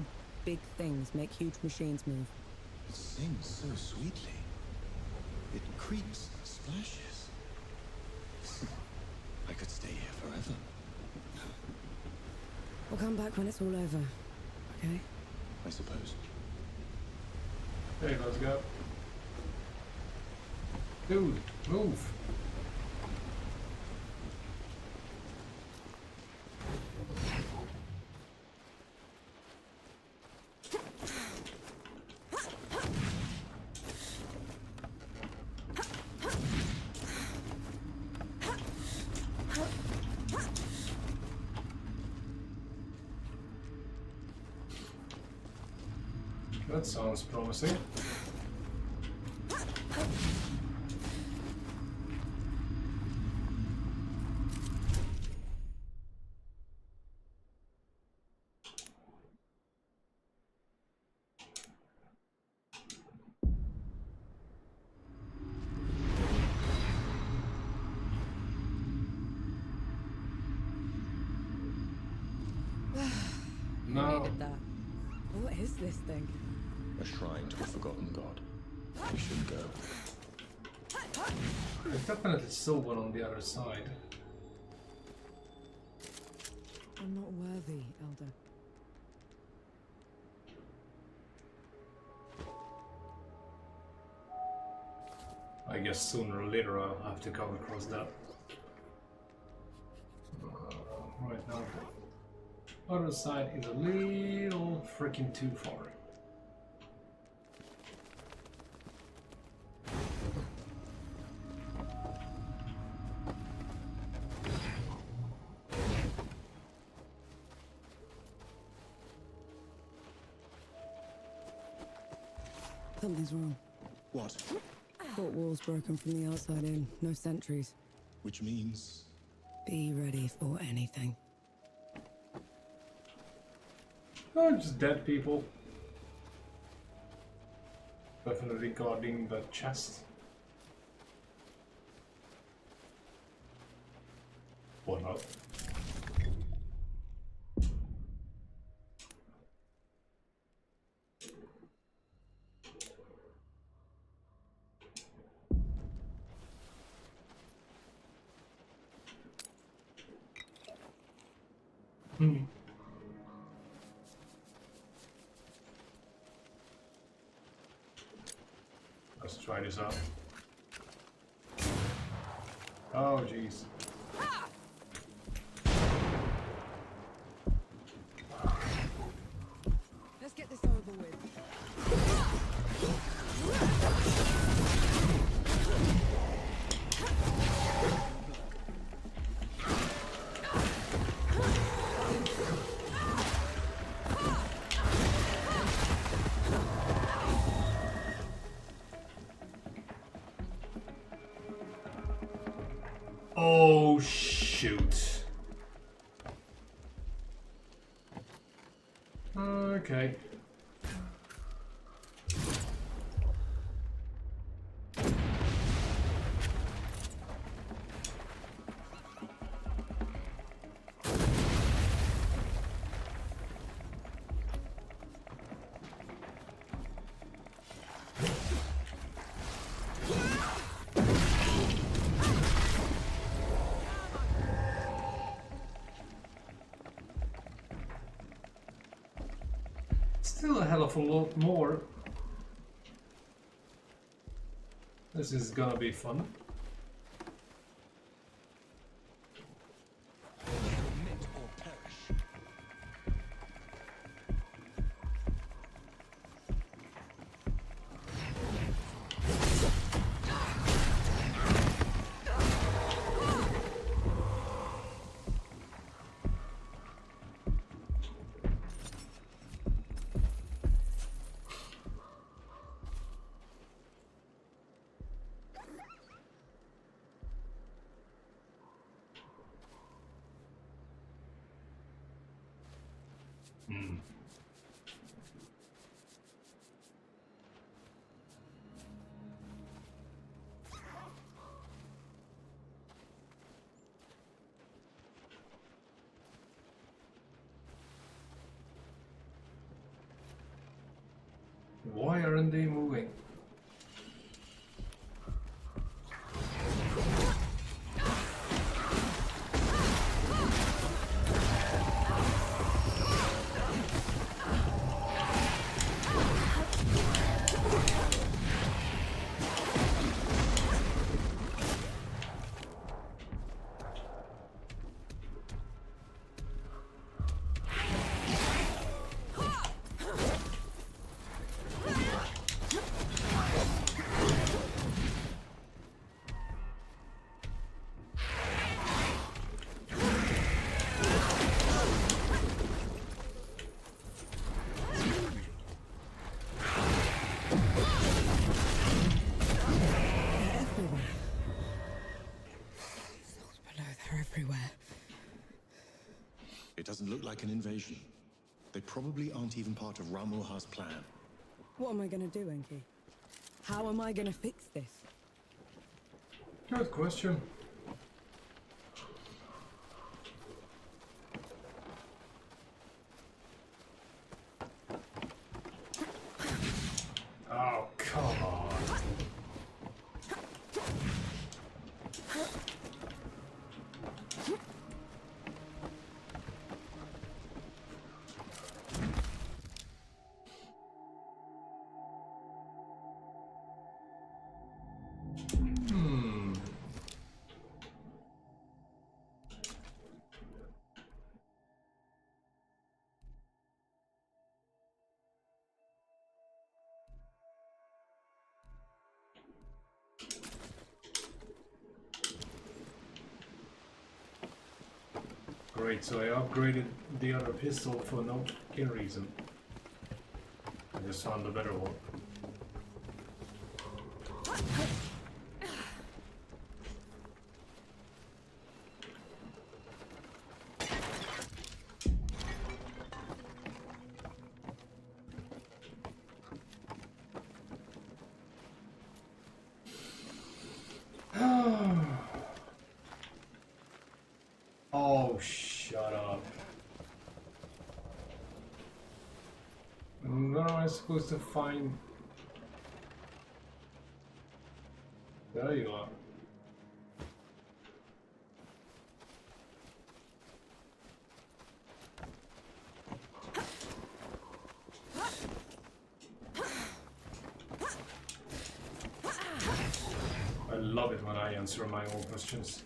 big things, make huge machines move. It sings so sweetly. It creaks, splashes. I could stay here forever. We'll come back when it's all over, okay? I suppose. Hey, let's go. Dude, move. That sounds promising. No. Needed that. What is this thing? A shrine to a forgotten god. We should go. There's definitely still one on the other side. I'm not worthy, Elder. I guess sooner or later I'll have to come across that. Right now, the other side is a little freaking too far. Something's wrong. What? Fort wall's broken from the outside in. No sentries. Which means... Be ready for anything. Oh, just dead people. Definitely guarding the chest. Or not. Let's try this out. Oh, jeez. Let's get this over with. Oh, shoot. Okay. Still a hell of a lot more. This is gonna be fun. Commit or perish. Hmm. Why aren't they moving? It doesn't look like an invasion. They probably aren't even part of Ramuha's plan. What am I gonna do, Enki? How am I gonna fix this? Good question. Oh, come on. Great, so I upgraded the other pistol for no fucking reason. I just found a better one. Oh, shut up. Where am I supposed to find... There you are. I love it when I answer my own questions.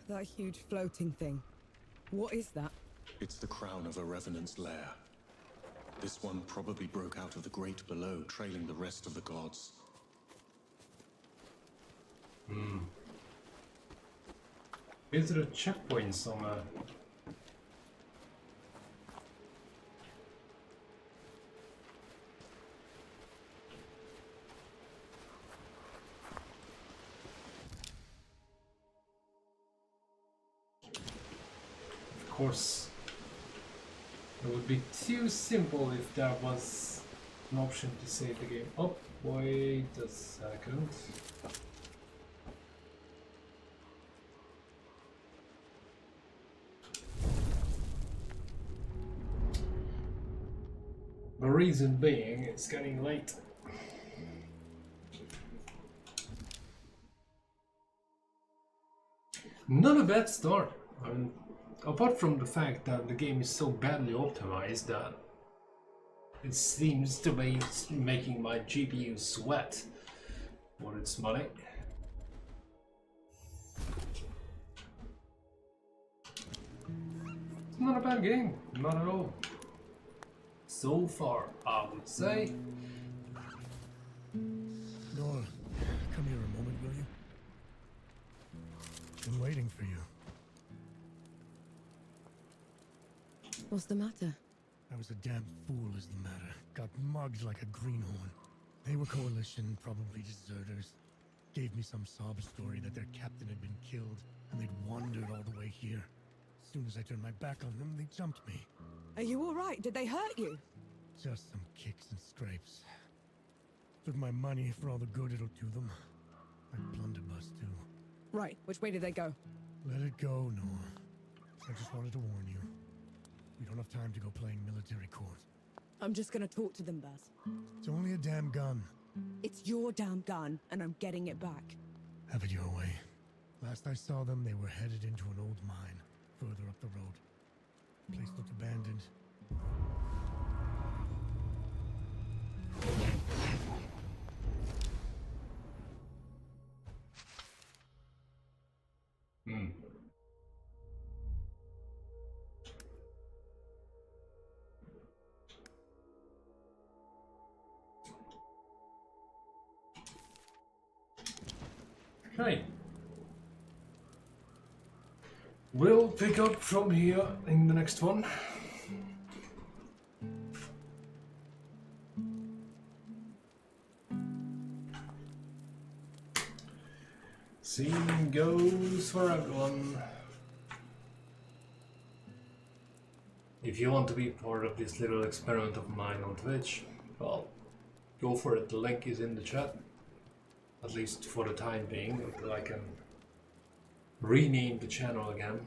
That huge floating thing. What is that? It's the crown of a revenant's lair. This one probably broke out of the great below, trailing the rest of the gods. Hmm. Is there a checkpoint somewhere? Of course, it would be too simple if there was an option to save the game. Oh, wait a second. The reason being, it's getting late. Not a bad start. I mean, apart from the fact that the game is so badly optimized that it seems to be making my GPU sweat for its money. It's not a bad game, not at all. So far, I would say. Your waiting for you. What's the matter? I was a damn fool is the matter. Got mugged like a greenhorn. They were Coalition, probably deserters. Gave me some sob story that their captain had been killed, and they'd wandered all the way here. As soon as I turned my back on them, they jumped me. Are you alright? Did they hurt you? Just some kicks and scrapes. Took my money for all the good it'll do them. My blunderbuss, too. Right, which way did they go? Let it go, Nora. I just wanted to warn you. We don't have time to go playing military court. I'm just gonna talk to them, Baz. It's only a damn gun. It's your damn gun, and I'm getting it back. Have it your way. Last I saw them, they were headed into an old mine, further up the road. Place looked abandoned. Okay. We'll pick up from here in the next one. Same goes for everyone. If you want to be part of this little experiment of mine on Twitch, well, go for it. The link is in the chat. At least for the time being, until I can rename the channel again.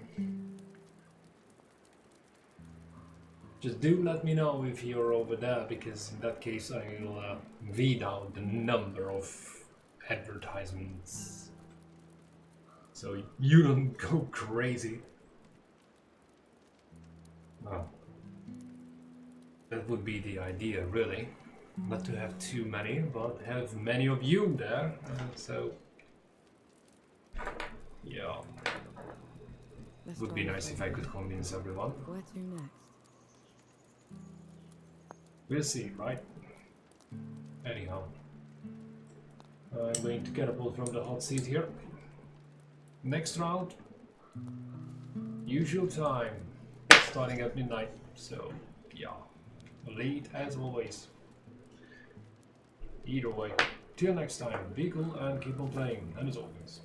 Just do let me know if you're over there, because in that case I'll weed out the number of advertisements, so you don't go crazy. Well, that would be the idea, really. Not to have too many, but have many of you there, so yeah. Would be nice if I could convince everyone. Where to next? We'll see, right? Anyhow, I'm going to catapult from the hot seat here. Next round, usual time, starting at midnight, so yeah, late as always. Either way, till next time, be cool and keep on playing, and as always,